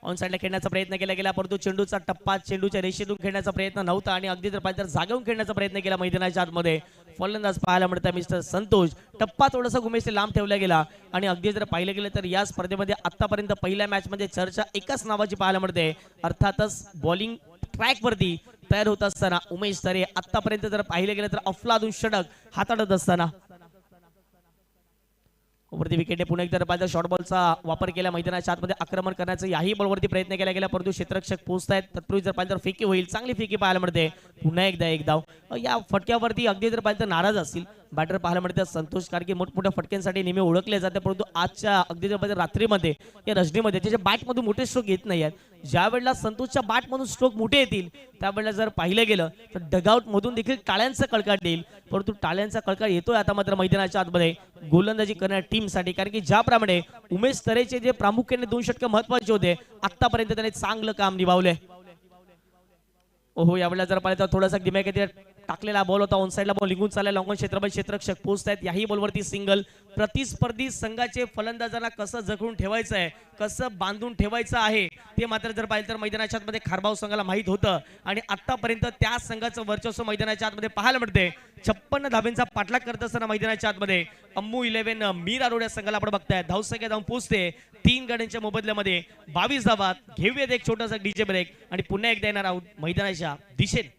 ऑन साईडला खेळण्याचा प्रयत्न केला गेला परंतु चेंडूचा टप्पा चेंडूच्या रेषेतून खेळण्याचा प्रयत्न नव्हता आणि अगदी जर पाहिजे तर जागेहून खेळण्याचा प्रयत्न केला मैदानाच्या आतमध्ये. फलंदाज पाहायला मिळतात मिस्टर संतोष. टप्पा थोडासा उमेशने लांब ठेवला गेला आणि अगदी जर पाहिलं गेलं तर या स्पर्धेमध्ये आतापर्यंत पहिल्या मॅच मध्ये चर्चा एकाच नावाची पाहायला मिळते, अर्थातच बॉलिंग ट्रॅक वरती तयार होत असताना उमेश तरे आतापर्यंत जर पाहिलं गेलं तर अफलातून षटक हाताळत असताना वरती विकेटने पुन्हा एकदा पाहिजे शॉर्ट बॉलचा वापर केला. मैदानाच्या आतमध्ये आक्रमण करण्याचा याही बॉलवरती प्रयत्न केला गेला परंतु क्षेत्ररक्षक पोहोचतायत. तत्पूर्वी जर पाहिजे तर फेकी होईल, चांगली फेकी पाहायला मिळते. पुन्हा एकदा एक धाव. या फटक्यावरती अगदी जर पाहिजे तर नाराज असतील बॅटर पाहायला मिळते संतोष, कारण की मोठमोठ्या फटक्यांसाठी नेहमी ओळखले जाते परंतु आजच्या अगदी जर पाहिजे रात्रीमध्ये या रजनीमध्ये त्याच्या बॅटमधून मोठे स्ट्रोक येत नाही आहेत. ज्या वेळेला संतोषच्या बॅटमधून स्ट्रोक मोठे येतील त्यावेळेला जर पाहिलं गेलं तर डगआउट मधून देखील टाळ्यांचा कळकाट येईल परंतु टाळ्यांचा कळकाट येतोय आता मात्र मैदानाच्या आतमध्ये गोलंदाजी करणाऱ्या टीमसाठी, कारण की ज्याप्रमाणे उमेश तरेचे जे प्रामुख्याने 2 षटक महत्वाचे होते आतापर्यंत त्याने चांगलं काम निभावलंय. ओहो यावेळेला जर पाहिलं तर थोडासा दिमाग टाकलेला बॉल होता. ऑन साईडला बॉल निघून चालला. लॉंगॉन क्षेत्रमध्ये क्षेत्ररक्षक पोहोचतायत. याही बॉलवरती सिंगल. प्रतिस्पर्धी संघाचे फलंदाजांना कसं जखडून ठेवायचं आहे, कसं बांधून ठेवायचं आहे ते मात्र जर पाहिलं तर मैदानाच्या आतमध्ये खारबाव संघाला माहीत होतं आणि आतापर्यंत त्या संघाचं वर्चस्व मैदानाच्या आतमध्ये पाहायला मिळते. 56 धाब्यांचा पाठलाग करत असताना मैदानाच्या आतमध्ये अम्मू 11 मीर आरोड्या संघाला आपण बघताय धावसंख्या जाऊन पोहोचते 3 गड्यांच्या मोबदल्यामध्ये 22 धावात. घेऊयात एक छोटासा डीजे ब्रेक आणि पुन्हा एकदा येणार आहोत मैदानाच्या दिशेने.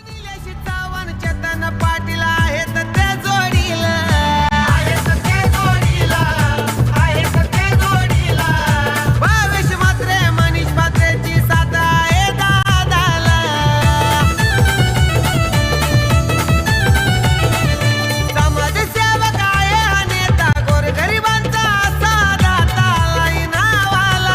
निलेश चव्हाण चेतन पाटील आहेत ते जोडीला, आहेत ते जोडीला, आहेत ते जोडीला. भावेश म्हात्रे मनीष म्हात्रेची साथ आहे दादाला. समाजसेवक आहे हा नेता गोरगरिबांचा असा दाताला नावाला.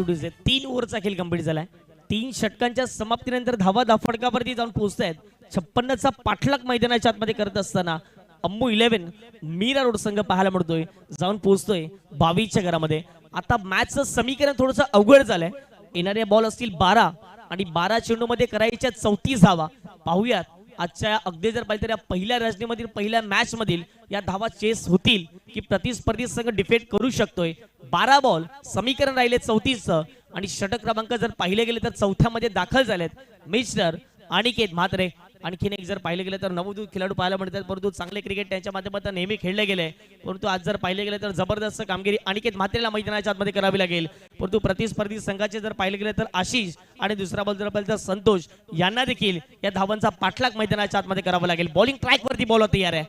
ऍक्टिव्हिटीज आहेत. 3 ओव्हरचा खेळ कंप्लीट झालाय. 3 षटकांच्या समाप्तीनंतर धावा फटकावरती जाऊन पोहोचतायत. 56चा पाठलाग मैदानाच्या आतमध्ये करत असताना अम्मू 11 मीरा रोड संघ पाहायला मिळतोय, जाऊन पोहोचतोय 22च्या घरामध्ये. आता मॅचचं समीकरण थोडंसं अवघड झालंय. येणाऱ्या बॉल असतील 12 आणि 12 चेंडूमध्ये करायच्या 34 धावा. पाहूयात आजच्या अगदी जर पाहिजे तर या पहिल्या रजनीमधील पहिल्या मॅच मधील या धावा चेस होतील की प्रतिस्पर्धी संघ डिफेंड करू शकतोय. 12 बॉल समीकरण राहिले 34चं आणि षटक क्रमांक जर पाहिले गेले तर चौथ्यामध्ये दाखल झालेत मिस्टर अनिकेत म्हात्रे. आणखीन एक जर पाहिले गेले तर नवोदित खेळाडू पाहायला मिळतात, परंतु चांगले क्रिकेट त्यांच्या माध्यमातून नेहमी खेळले गेले. परंतु आज जर पाहिले गेले तर जबरदस्त कामगिरी अनिकेत म्हात्रेला मैदानाच्या आतमध्ये करावी लागेल. परंतु प्रतिस्पर्धी संघाचे जर पाहिले गेले तर आशिष आणि दुसरा बॉल जर पाहिलं तर संतोष यांना देखील या धावांचा पाठलाग मैदानाच्या आतमध्ये करावा लागेल. बॉलिंग ट्रॅक वरती बॉल तयार आहे.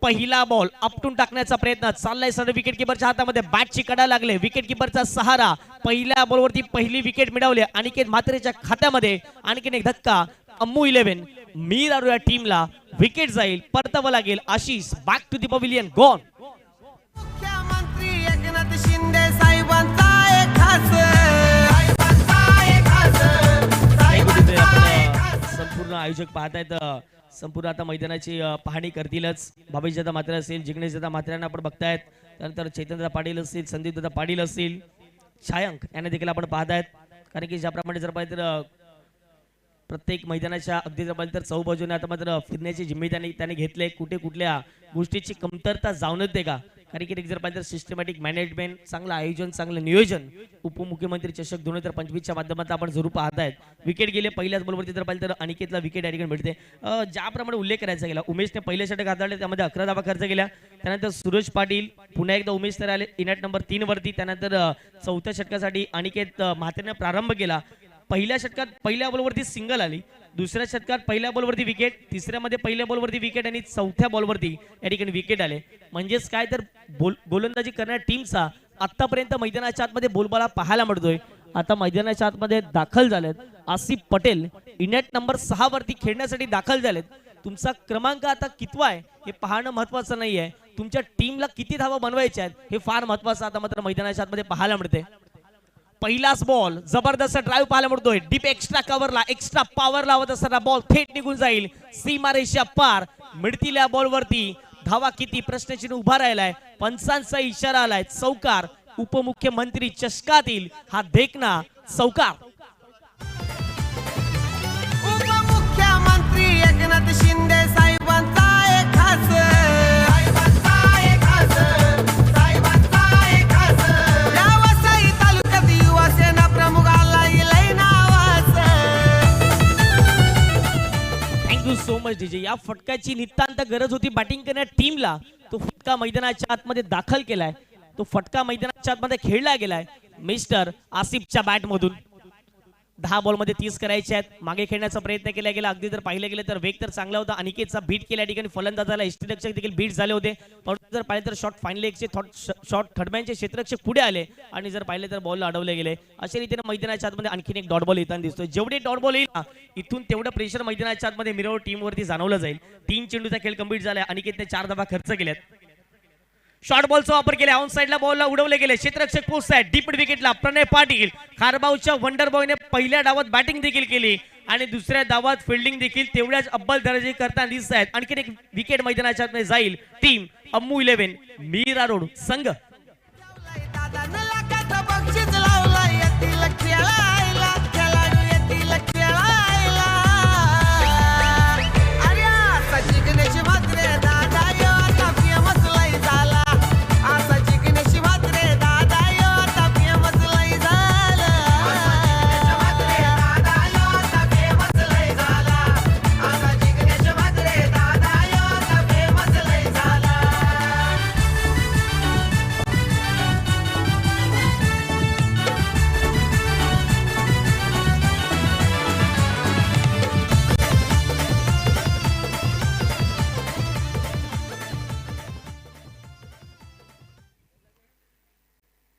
पहिला बॉल आपटून टाकण्याचा प्रयत्न चाललाय सर विकेट किपरच्या हातामध्ये. बॅटची कडा लागले, विकेट किपरचा सहारा. पहिल्या बॉलवरती पहिली विकेट मिळवली अनिकेत म्हात्रेच्या खात्यामध्ये. आणखीन एक धक्का अम्मू 11 मीरा या टीमला विकेट जाईल, परतावं लागेल. Ashish back to the pavilion gone. मुख्यमंत्री एकनाथ शिंदे साहेबांचा एक खास संपूर्ण आयोजक पाहतायत. संपूर्ण आता मैदानाची पाहणी करतीलच. भावेश दादा म्हात्रे असेल, जिग्नेश दादा म्हात्रेंना आपण बघतायत. त्यानंतर चैतन्य दादा पाटील असतील, संदीप दादा पाटील असतील, छायांक यांना देखील आपण पाहतायत. कारण की ज्याप्रमाणे जर पाहिजे तर प्रत्येक मैदानाच्या अगदी जर पाहिजे तर चौबाजूने आता मात्र फिरण्याची जिम्मेदारी त्याने घेतले. कुठे कुठल्या गोष्टीची कमतरता जाणवत आहे का? कारण की जर पाहिजे तर सिस्टमॅटिक मॅनेजमेंट, चांगलं आयोजन, चांगलं नियोजन उपमुख्यमंत्री चषक 2025च्या माध्यमातून आपण जरूर पाहतायत. विकेट गेले पहिल्याच बॉलवरती जर पाहिजे तर अनिकेतला विकेट या ठिकाणी भेटते. ज्याप्रमाणे उल्लेख करायचा गेला, उमेशने पहिले षटक हाताळले, त्यामध्ये 11 धावा खर्च केल्या. त्यानंतर सूरज पाटील पुन्हा एकदा उमेश तर आले इनॅट नंबर 3 वरती. त्यानंतर चौथ्या षटकासाठी अनिकेत म्हात्रेने प्रारंभ केला. पहिल्या षटकात पहिल्या बॉलवरती सिंगल आली, दुसऱ्या षटकात पहिल्या बॉलवरती विकेट, तिसऱ्यामध्ये पहिल्या बॉलवरती विकेट आणि चौथ्या बॉलवरती या ठिकाणी विकेट आले. म्हणजेच काय तर गोलंदाजी करणाऱ्या टीमचा आतापर्यंत मैदानाच्या आतमध्ये बोलबाला पाहायला मिळतोय. आता मैदानाच्या आतमध्ये दाखल झालेत आसिफ पटेल, इनॅट नंबर 6 वरती खेळण्यासाठी दाखल झालेत. तुमचा क्रमांक आता कितवा आहे हे पाहणं महत्वाचं नाहीये, तुमच्या टीमला किती धावा बनवायच्या आहेत हे फार महत्वाचं आता मात्र मैदानाच्या आतमध्ये पाहायला मिळते. पहिलाच बॉल जबरदस्त ड्राईव्ह पाहायला मिळतोय. डीप एक्स्ट्रा कव्हरला एक्स्ट्रा पॉवर लावत असताना बॉल थेट निघून जाईल सीमारेषा पार. मिळतील या बॉलवरती धावा किती प्रश्नचिन्ह उभा राहिलाय. पंचांचा इशारा आलाय चौकार. उपमुख्यमंत्री चषकातील हा देखना चौकार. उपमुख्यमंत्री एकनाथ शिंदे साहेबांचा एक खास सो मच डीजे. या फटक्याची नितांत गरज होती बॅटिंग करण्या टीमला. तो फटका मैदानाच्या आतमध्ये दाखल केलाय, तो फटका मैदानाच्या आतमध्ये खेळला गेलाय मिस्टर आसिफच्या बॅट मधून. 10 बॉलमध्ये 30 करायचे आहेत. मागे खेळण्याचा प्रयत्न केला गेला. अगदी जर पाहिलं गेलं तर वेग तर चांगला होता. अनिकेतचा बीट केल्या ठिकाणी फलंदाजाला यष्टीरक्षक देखील बीट झाले होते. परंतु जर पाहिलं तर शॉट फायनल एकचे शॉट थर्डमॅनचे क्षेत्ररक्षक पुढे आले आणि जर पाहिले तर बॉलला अडवले गेले. अशा रीतीने मैदानाच्या आतमध्ये आणखीन एक डॉट बॉल येताना दिसतोय. जेवढे डॉट बॉल येईल इथून तेवढं प्रेशर मैदानाच्या आतमध्ये मिरवून टीमवरती जाणवलं जाईल. 3 चेंडूचा खेळ कंप्लीट झाला. अनिकेतने 4 धावा खर्च केल्यात. शॉर्ट बॉलचा वापर केला. ऑन साइडला बॉलला उडवले गेले. क्षेत्ररक्षक पोहोचताय डीप विकेटला. प्रणय पाटील खारबावच्या वंडर बॉयने पहिल्या डावात बॅटिंग देखील केली आणि दुसऱ्या डावात फिल्डिंग देखील तेवढ्याच अव्वल दर्जाची करताना दिसत आहेत. आणखीन एक विकेट मैदानाच्या आत जाईल टीम अम्मू 11 मीरा रोड संघ.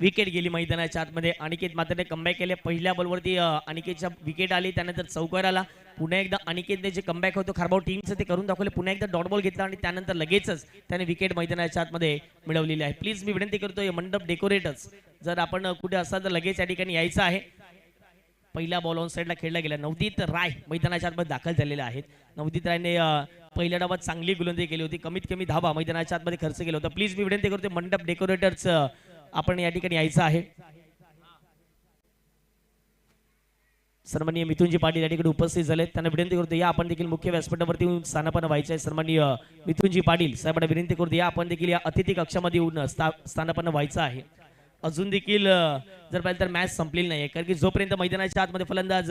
विकेट गेली मैदानाच्या आतमध्ये. अनिकेत मात्र कमबॅक केले. पहिल्या बॉलवरती अनिकेतच्या विकेट आली, त्यानंतर चौकार आला. पुन्हा एकदा अनिकेतने जे कमबॅक होतं खारबाव टीमचं ते करून दाखवले. पुन्हा एकदा डॉट बॉल घेतला आणि त्यानंतर लगेचच त्याने विकेट मैदानाच्या आतमध्ये मिळवलेली आहे. प्लीज मी विनंती करतोय मंडप डेकोरेटर्स, जर आपण कुठे असाल तर लगेच या ठिकाणी यायचं आहे. पहिला बॉल ऑन साईडला खेळला गेला. नवदीत राय मैदानाच्या आतमध्ये दाखल झालेले आहेत. नवदीत रायने पहिल्या डावात चांगली गोलंदाजी केली होती. कमीत कमी धावा मैदानाच्या आतमध्ये खर्च केला होता. प्लीज मी विनंती करतोय मंडप डेकोरेटर्स, आपण या ठिकाणी यायचं आहे. सन्माननीय मिथुनजी पाटील या ठिकाणी उपस्थित झाले. त्यांना विनंती करतो या आपण देखील मुख्य व्यासपीठावरती येऊन स्थानापन्न व्हायचे आहे. सन्माननीय मिथुनजी पाटील साहेबांना विनंती करतो या आपण देखील या अतिथी कक्षामध्ये येऊन स्थानापन्न व्हायचं आहे. अजून देखील जर पाहिलं तर मॅच संपलेली नाही आहे, कारण की जोपर्यंत मैदानाच्या आतमध्ये फलंदाज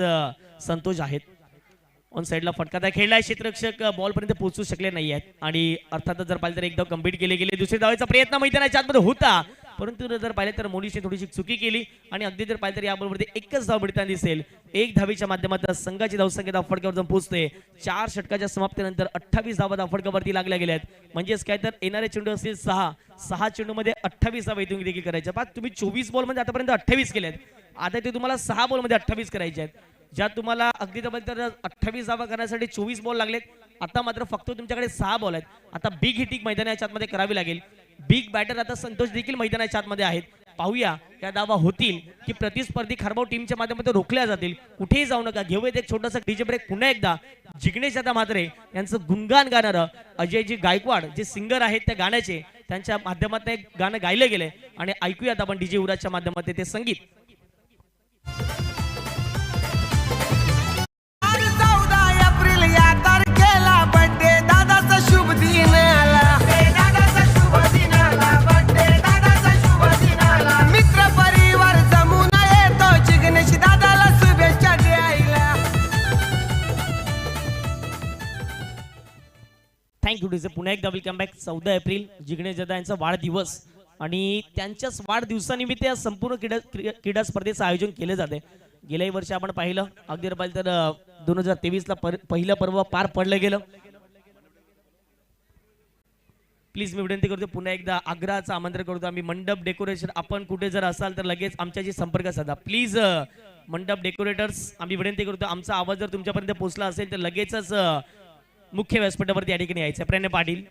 संतोष आहेत. ऑन साईडला फटका खेळलाय, क्षेत्ररक्षक बॉल पर्यंत पोहोचू शकले नाही आहेत आणि अर्थातच जर पाहिलं तर एकदम कम्प्लीट केले गेले. दुसऱ्या धावाचा प्रयत्न मैदानाच्या आतमध्ये होता, परंतु जर पाहिलं तर मोनीशने थोडीशी चुकी केली आणि अगदी जर पाहिलं तर या बॉलवरती एकच धाव मिळताना दिसेल. एक धावेच्या माध्यमातून संघाची धावसंख्या धावफटक्यावर जाऊन पोहोचते. 4 षटकाच्या समाप्तीनंतर 28 धावा धावफटक्यावरती लागल्या गेल्या आहेत. म्हणजेच काय तर येणारे चेंडू असतील 6 चेंडूमध्ये 28 धावा इथून देखील करायच्या. पण तुम्ही 24 बॉलमध्ये आतापर्यंत 28 केल्यात, आता ते तुम्हाला 6 बॉलमध्ये 28 करायचे आहेत. ज्या तुम्हाला अगदी तर 28 धावा करण्यासाठी 24 बॉल लागलेत, आता मात्र फक्त तुमच्याकडे 6 बॉल आहेत. आता बिग हिटिंग मैदानाच्या आतमध्ये करावी लागेल. बिग बॅटर आता संतोष देखील मैदानाच्या आतमध्ये आहेत. पाहूया त्या धावा होतील की प्रतिस्पर्धी खारबाव टीमच्या माध्यमातून रोखल्या जातील. कुठेही जाऊ नका, घेऊयात एक छोटासा डीजे ब्रेक. पुन्हा एकदा जिग्नेश दादा म्हात्रे यांचं गुणगान गाणारं अजयजी गायकवाड जे सिंगर आहेत त्या गाण्याचे त्यांच्या माध्यमातून एक गाणं गायलं गेलंय आणि ऐकूयात आपण डीजे युवराजच्या माध्यमातून ते संगीत. आज 14 एप्रिल या तारखेला बर्थडे दादाचा शुभ दिन आला. दादाचा शुभ दिन आला, बर्थडे दादाचा शुभ दिन आला. मित्र परिवार जमून येतो जिग्नेश दादाला शुभेच्छा द्यायला. Thank you DJ. पुन्हा एकदा वेलकम बॅक. 14 एप्रिल जिग्नेश दादा यांचा वाढदिवस आणि त्यांच्याच वाढदिवसानिमित्त या संपूर्ण क्रीडा स्पर्धेचं आयोजन केले जाते. गेल्याही वर्षी आपण पाहिलं, अगदी पाहिलं तर 2023ला पहिलं पर्व पार पडलं गेलं. प्लीज मी विनंती करतो पुन्हा एकदा आग्रहाचं आमंत्रण करतो आम्ही मंडप डेकोरेशन, आपण कुठे जर असाल तर लगेच आमच्याशी संपर्क साधा. प्लीज मंडप डेकोरेटर्स, आम्ही विनंती करतो आमचा आवाज जर तुमच्यापर्यंत पोहोचला असेल तर लगेचच मुख्य व्यासपीठावरती या ठिकाणी यायचं. प्रणय पाटील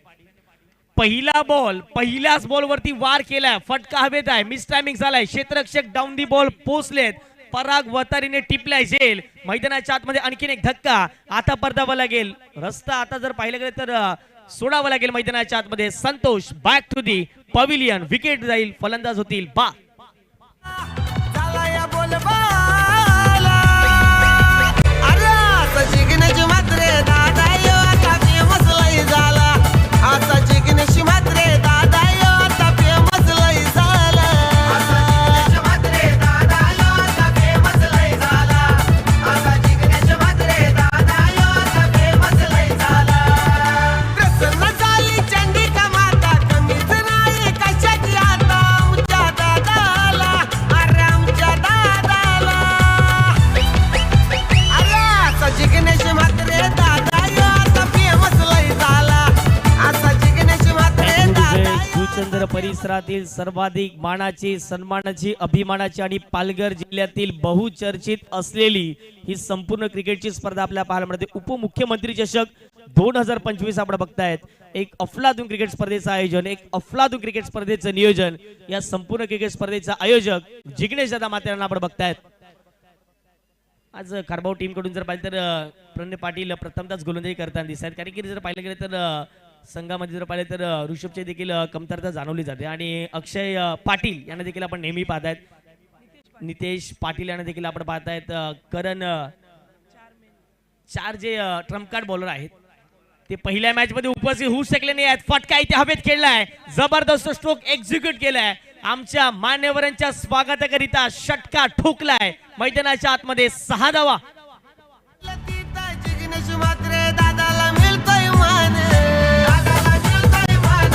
पहिला बॉल, पहिल्याच बॉलवरती वार केलाय, फटका हवेत आहे, मिस टायमिंग झालाय. क्षेत्ररक्षक डाऊन दी बॉल पोहोचलेत. पराग वतारीने टिपलाय झेल. मैदानाच्या आतमध्ये आणखीन एक धक्का, आता परतावा लागेल. रस्ता आता जर पाहिलं गेलं तर सोडावा लागेल मैदानाच्या आतमध्ये. Santosh back to the pavilion. Wicket जाईल, फलंदाज होतील बा. झाला या बोलबाला. अरे आता जिग्नेश म्हात्रे दादा यो आता फेमस लय झाला. आता जिग्नेश म्हात्रे दादा यो आता फेमस लय झाला. आता जिग्नेश म्हात्रे दादा यो आता फेमस लय झाला. आता जिग्नेश म्हात्रे दादा यो आता फेमस लय झाला. प्रसन्न झाली चंडिका माता, कमीच नाही कशाची आता आमच्या दादाला. अरे आमच्या दादाला. अरे आता जिग्नेश म्हात्रे दादा यो आता फेमस लय झाला. आता जिग्नेश म्हात्रे दादा जुचंद्र परिसरातील सर्वाधिक मानाची, सन्मानाची, अभिमानाची आणि पालघर जिल्ह्यातील बहुचर्चित असलेली ही संपूर्ण क्रिकेटची स्पर्धा आपल्या पाहायला मिळते. उपमुख्यमंत्री चषक 2025 आपण बघतायत. एक अफलातून क्रिकेट स्पर्धेचं आयोजन, एक अफलातून क्रिकेट स्पर्धेचं नियोजन. या संपूर्ण क्रिकेट स्पर्धेचा आयोजक जिग्नेश दादा म्हात्रे यांना आपण बघतायत. आज खारबाव टीम कडून जर पाहिलं तर प्रणय पाटील प्रथमतःच गोलंदाजी करताना दिसत आहेत, कारण की जर पाहिलं गेलं तर संघामध्ये जर पाहिलं तर ऋषभचे देखील कमतरता जाणवली जाते आणि अक्षय पाटील यांना देखील आपण नेहमी पाहतायत. नितेश पाटील यांना देखील आपण पाहतायत. करण, 4 जे ट्रम्प कार्ड बॉलर आहेत ते पहिल्या मॅच मध्ये उपस्थित होऊ शकले नाही आहेत. फटका इथे हवेत खेळलाय, जबरदस्त स्ट्रोक एक्झिक्यूट केलाय. आमच्या मान्यवरांच्या स्वागताकरिता षटका ठोकलाय. मैदानाच्या आतमध्ये 6 धावा. जिग्नेश म्हात्रे दादाला मिळतोय मान. दादाला मिळतोय मान.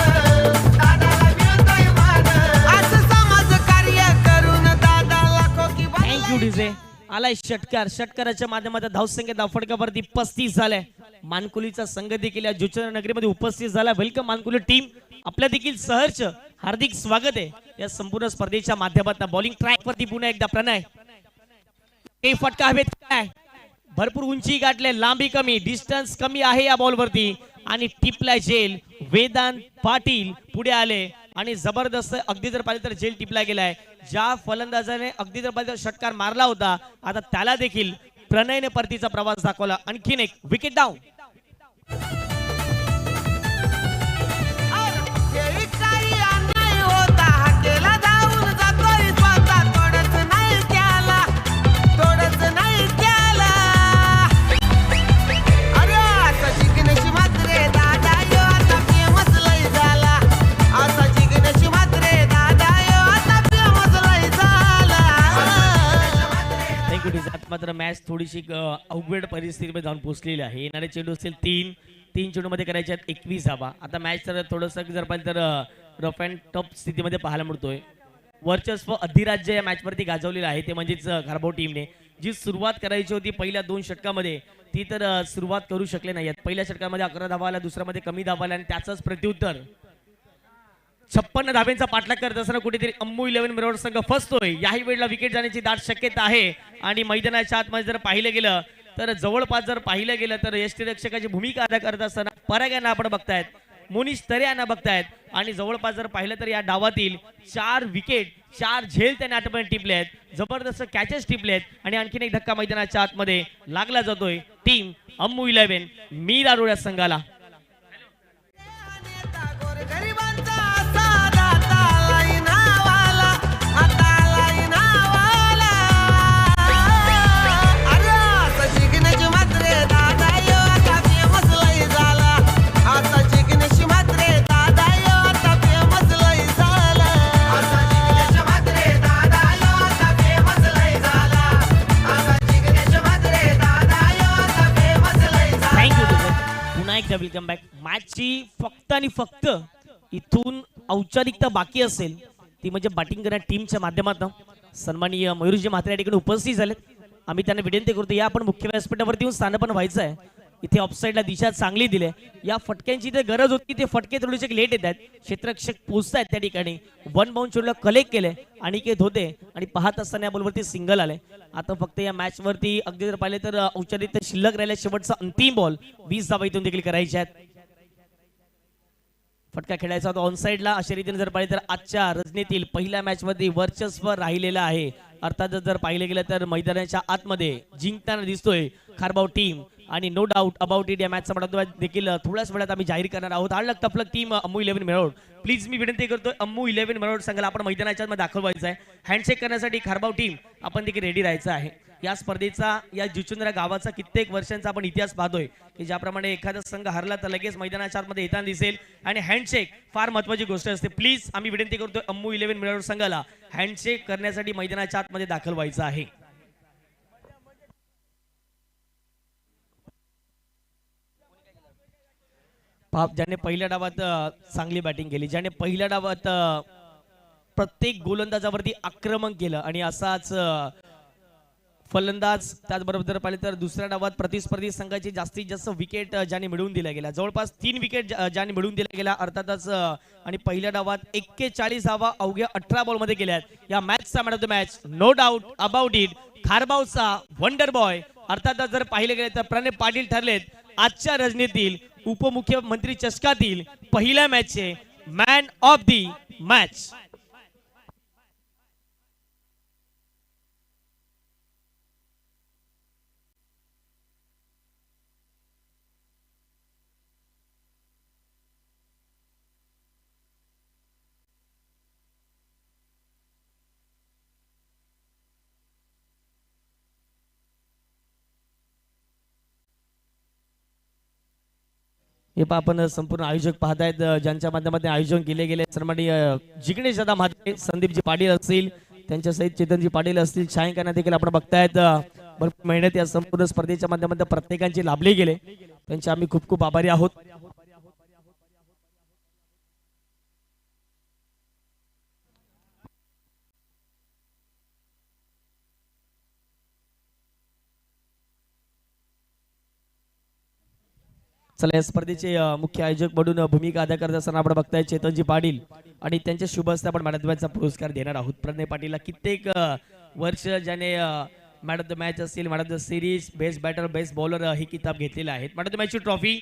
दादाला मिळतोय मान. असं समाज कार्य करून दादा लाखो की थँक्यू डीजे. आलाय षटकार. षटकाराच्या माध्यमातून धावसंख्या धावफटकावरती 35 झालाय. मानकुलीचा संघ देखील या जुचंद्र नगरीमध्ये उपस्थित झाला. Welcome Mankuli team. आपल्या देखील सहर्ष हार्दिक स्वागत आहे या संपूर्ण स्पर्धेच्या माध्यमातून. बॉलिंग ट्रॅक वरती पुन्हा एकदा प्रणय. एक फटका हवेत काय, भरपूर उंची गाठले, लांबी कमी, डिस्टन्स कमी आहे या बॉल वरती आणि टिपला जेल. वेदांत पाटील पुढे आले आणि जबरदस्त अगदी जर पाहिलं तर जेल टिपला गेलाय. ज्या फलंदाजाने अगदी जर पाहिलं तर षटकार मारला होता, आता त्याला देखील प्रणयने परतीचा प्रवास दाखवला. आणखीन एक विकेट डाऊन. हे काही अन्याय होता, हाकेला धावून जातोय स्वतः. तोडच नाही त्याला, तोडच नाही त्याला. अरे असा जिंकण्याची मात्रे दादा यो आता फेमस लय झाला. असा जिंकण्याची मात्रे दादा यो आता फेमस लय झाला. थँक्यू डिझार्ट. मात्र मॅच थोडीशी अवघड परिस्थितीमध्ये जाऊन पोहोचलेली आहे. येणारे चेंडू असतील तीन चेंडूमध्ये करायचे आहेत 21 धावा. आता मॅच तर थोडंसं जर पाहिलं तर रफ अँड टफ स्थितीमध्ये पाहायला मिळतोय. वर्चस्व अधिराज्य या मॅचवरती गाजवलेलं आहे, ते म्हणजेच खारबाव टीमने जी सुरुवात करायची होती पहिल्या 2 षटकामध्ये ती तर सुरुवात करू शकले नाही आहेत. पहिल्या षटकामध्ये 11 धावा आल्या, दुसऱ्यामध्ये कमी धावा आल्या आणि त्याचंच प्रत्युत्तर 56 धाब्यांचा पाठलाग करत असताना कुठेतरी अम्मू 11 मिरवड संघ फसतोय. याही वेळेला विकेट जाण्याची दाट शक्यता आहे आणि मैदानाच्या आतमध्ये जर पाहिलं गेलं तर जवळपास जर पाहिलं गेलं तर यष्टीरक्षकाची भूमिका अदा करत असताना पराग यांना आपण बघतायत, मोनिश तरे यांना बघतायत आणि जवळपास जर पाहिलं तर या डावातील 4 विकेट 4 झेल त्याने आतापर्यंत टिपले आहेत. जबरदस्त कॅचेस टिपले आहेत आणि आणखीन एक धक्का मैदानाच्या आतमध्ये लागला जातोय टीम अम्मू 11 मीरा रोड या संघाला. गोरगरिबांचा असा दाता लाई नावाला, आता लाई नावाला. अरे असा जिंकण्याची मात्रे दादा यो आता फेमस लय झाला. आता जिंकण्याची मात्रे दादा यो आता फेमस लय झाला. आता जिंकण्याची मात्रे दादा यो आता फेमस लय झाला. आता जिंकण्याची मात्रे दादा यो आता फेमस लय झाला. थँक्यू. पुन्हा एकदा वेलकम बॅक. मॅचची फक्त आणि फक्त इथून औपचारिकता बाकी असेल ती म्हणजे बॅटिंग करणाऱ्या टीमच्या माध्यमातून सन्माननीय मयूरजी म्हात्रे या ठिकाणी उपस्थित झालेत. आम्ही त्यांना विनंती करतो या आपण मुख्य व्यासपीठावरती येऊन स्थानपन्न व्हायचं आहे. इथे ऑफसाईडला दिशा चांगली दिली. या फटक्यांची ते गरज होती, ते फटके थोडेसे लेट येत आहेत. क्षेत्ररक्षक पोहोचत आहेत त्या ठिकाणी. 1 बाउंड चेंडूला कलेक्ट केले आणि के धोते आणि पाहत असताना या बॉलवरती सिंगल आले. आता फक्त या मॅच वरती अगदी जर पाहिले तर औपचारिकता शिल्लक राहिल्या. शेवटचा अंतिम बॉल 20 धावा इथून देखील करायच्या आहेत. फटका खेळायचा होता ऑन साइडला. अशा रीतीने जर पाहिले तर आजच्या रजनीतील पहिल्या मॅच मध्ये वर्चस्व राहिलेलं आहे. अर्थातच जर पाहिलं गेलं तर मैदानाच्या आतमध्ये जिंकताना दिसतोय खारबाव टीम आणि नो डाऊट अबाउट इट या मॅचचा पडतो देखील थोड्याच वेळात आम्ही जाहीर करणार आहोत. Hard luck tough luck team Ammu 11 Mirwad. Please मी विनंती करतोय अम्मू 11 मिरवड संघाला आपण मैदानाच्या मध्ये दाखवायचं आहे. हँडशेक करण्यासाठी खारबाव टीम आपण देखील रेडी राहायचं आहे. या स्पर्धेचा या जुचुंद्रा गावाचा कित्येक वर्षांचा आपण इतिहास पाहतोय की ज्याप्रमाणे एखादा संघ हरला तर लगेच मैदानाच्या आतमध्ये येताना दिसेल आणि हँडशेक फार महत्वाची गोष्ट असते. प्लीज आम्ही विनंती करतोय अम्मू 11 मिरवड संघाला हँडशेक करण्यासाठी मैदानाच्या आतमध्ये दाखल व्हायचं आहे. ज्याने पहिल्या डावात चांगली बॅटिंग केली, ज्याने पहिल्या डावात प्रत्येक गोलंदाजावरती आक्रमण केलं आणि असाच फलंदाज त्याचबरोबर जर पाहिले तर दुसऱ्या डावात प्रतिस्पर्धी संघाची जास्तीत जास्त विकेट ज्याने मिळवून दिल्या गेल्या, जवळपास 3 विकेट ज्याने मिळवून दिल्या गेल्या अर्थातच. आणि पहिल्या डावात 41 धावा अवघ्या 18 बॉल मध्ये केल्या. या मॅचचा man of the match no doubt about it खारबावचा वंडर बॉय अर्थातच जर पाहिले गेले तर प्रणय पाटील ठरलेत आजच्या रजनीतील उपमुख्यमंत्री चषकातील पहिल्या मॅचचे मॅन ऑफ द मॅच. हे आपण संपूर्ण आयोजक पाहतायत ज्यांच्या माध्यमातून आयोजन केले गेले. सन्माननीय जिग्नेश दादा म्हात्रे, संदीपजी पाटील असतील, त्यांच्या सहित चेतनजी पाटील असतील, छायांकना देखील आपण बघतायत. भरपूर मेहनत या संपूर्ण स्पर्धेच्या माध्यमातून प्रत्येकांची लाभले गेले. त्यांचे आम्ही खूप खूप आभारी आहोत. चला या स्पर्धेचे मुख्य आयोजक म्हणून भूमिका अदा करत असताना आपण बघताय चेतनजी पाटील आणि त्यांच्या शुभ हस्ते आपण मॅन ऑफ द मॅचचा पुरस्कार देणार आहोत. प्रणय पाटीलला कित्येक वर्ष ज्याने मॅन ऑफ द मॅच असेल, man of the series, best batter, best bowler ही किताब घेतलेले आहेत. मॅन ऑफ द मॅचची ट्रॉफी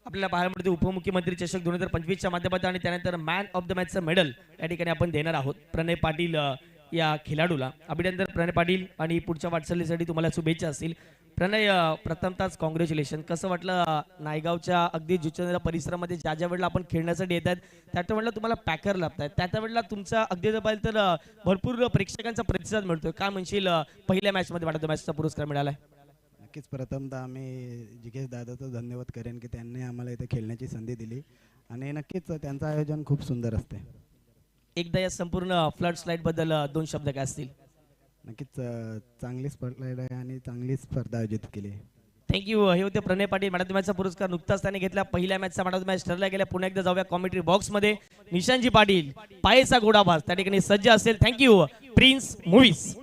आपल्याला पाहायला मिळते उपमुख्यमंत्री चषक 2025च्या माध्यमातून आणि त्यानंतर मॅन ऑफ द मॅचचं मेडल या ठिकाणी आपण देणार आहोत प्रणय पाटील या खेळाडूला. अभिनंदन प्रणय पाटील आणि पुढच्या वाटचालीसाठी तुम्हाला शुभेच्छा असतील. प्रणय, प्रथमतःच कॉंग्रॅच्युलेशन. कसं वाटलं नायगावच्या अगदी जुचंद्र परिसरामध्ये ज्या ज्या वेळेला आपण खेळण्यासाठी येत आहेत त्या त्या वेळेला तुम्हाला पॅकर लागत आहेत, त्या त्या वेळेला तुमचा अगदी जर पाहिलं तर भरपूर प्रेक्षकांचा प्रतिसाद मिळतोय. काय म्हणशील पहिल्या मॅचमध्ये मॅन ऑफ द मॅचचा पुरस्कार मिळाला? नक्कीच प्रथमतः आम्ही जिगेश दादाचं धन्यवाद करेन की त्यांनी आम्हाला इथे खेळण्याची संधी दिली आणि नक्कीच त्यांचं आयोजन खूप सुंदर असते. एकदा या संपूर्ण फ्लड स्लाइड बद्दल 2 शब्द काय असतील? नक्कीच चांगली स्पर्धा आहे आणि चांगली स्पर्धा आयोजित केली आहे. थँक्यू. हे होते प्रणय पाटील. मॅन ऑफ द मॅचचा पुरस्कार नुकताच त्याने घेतला. पहिल्या मॅचचा मॅन ऑफ द मॅच ठरला गेला. पुन्हा एकदा जाऊया कॉमेंट्री बॉक्समध्ये. निशांतजी पाटील पायेचा घोडाबाज त्या ठिकाणी सज्ज असेल. थँक्यू. Prince movies.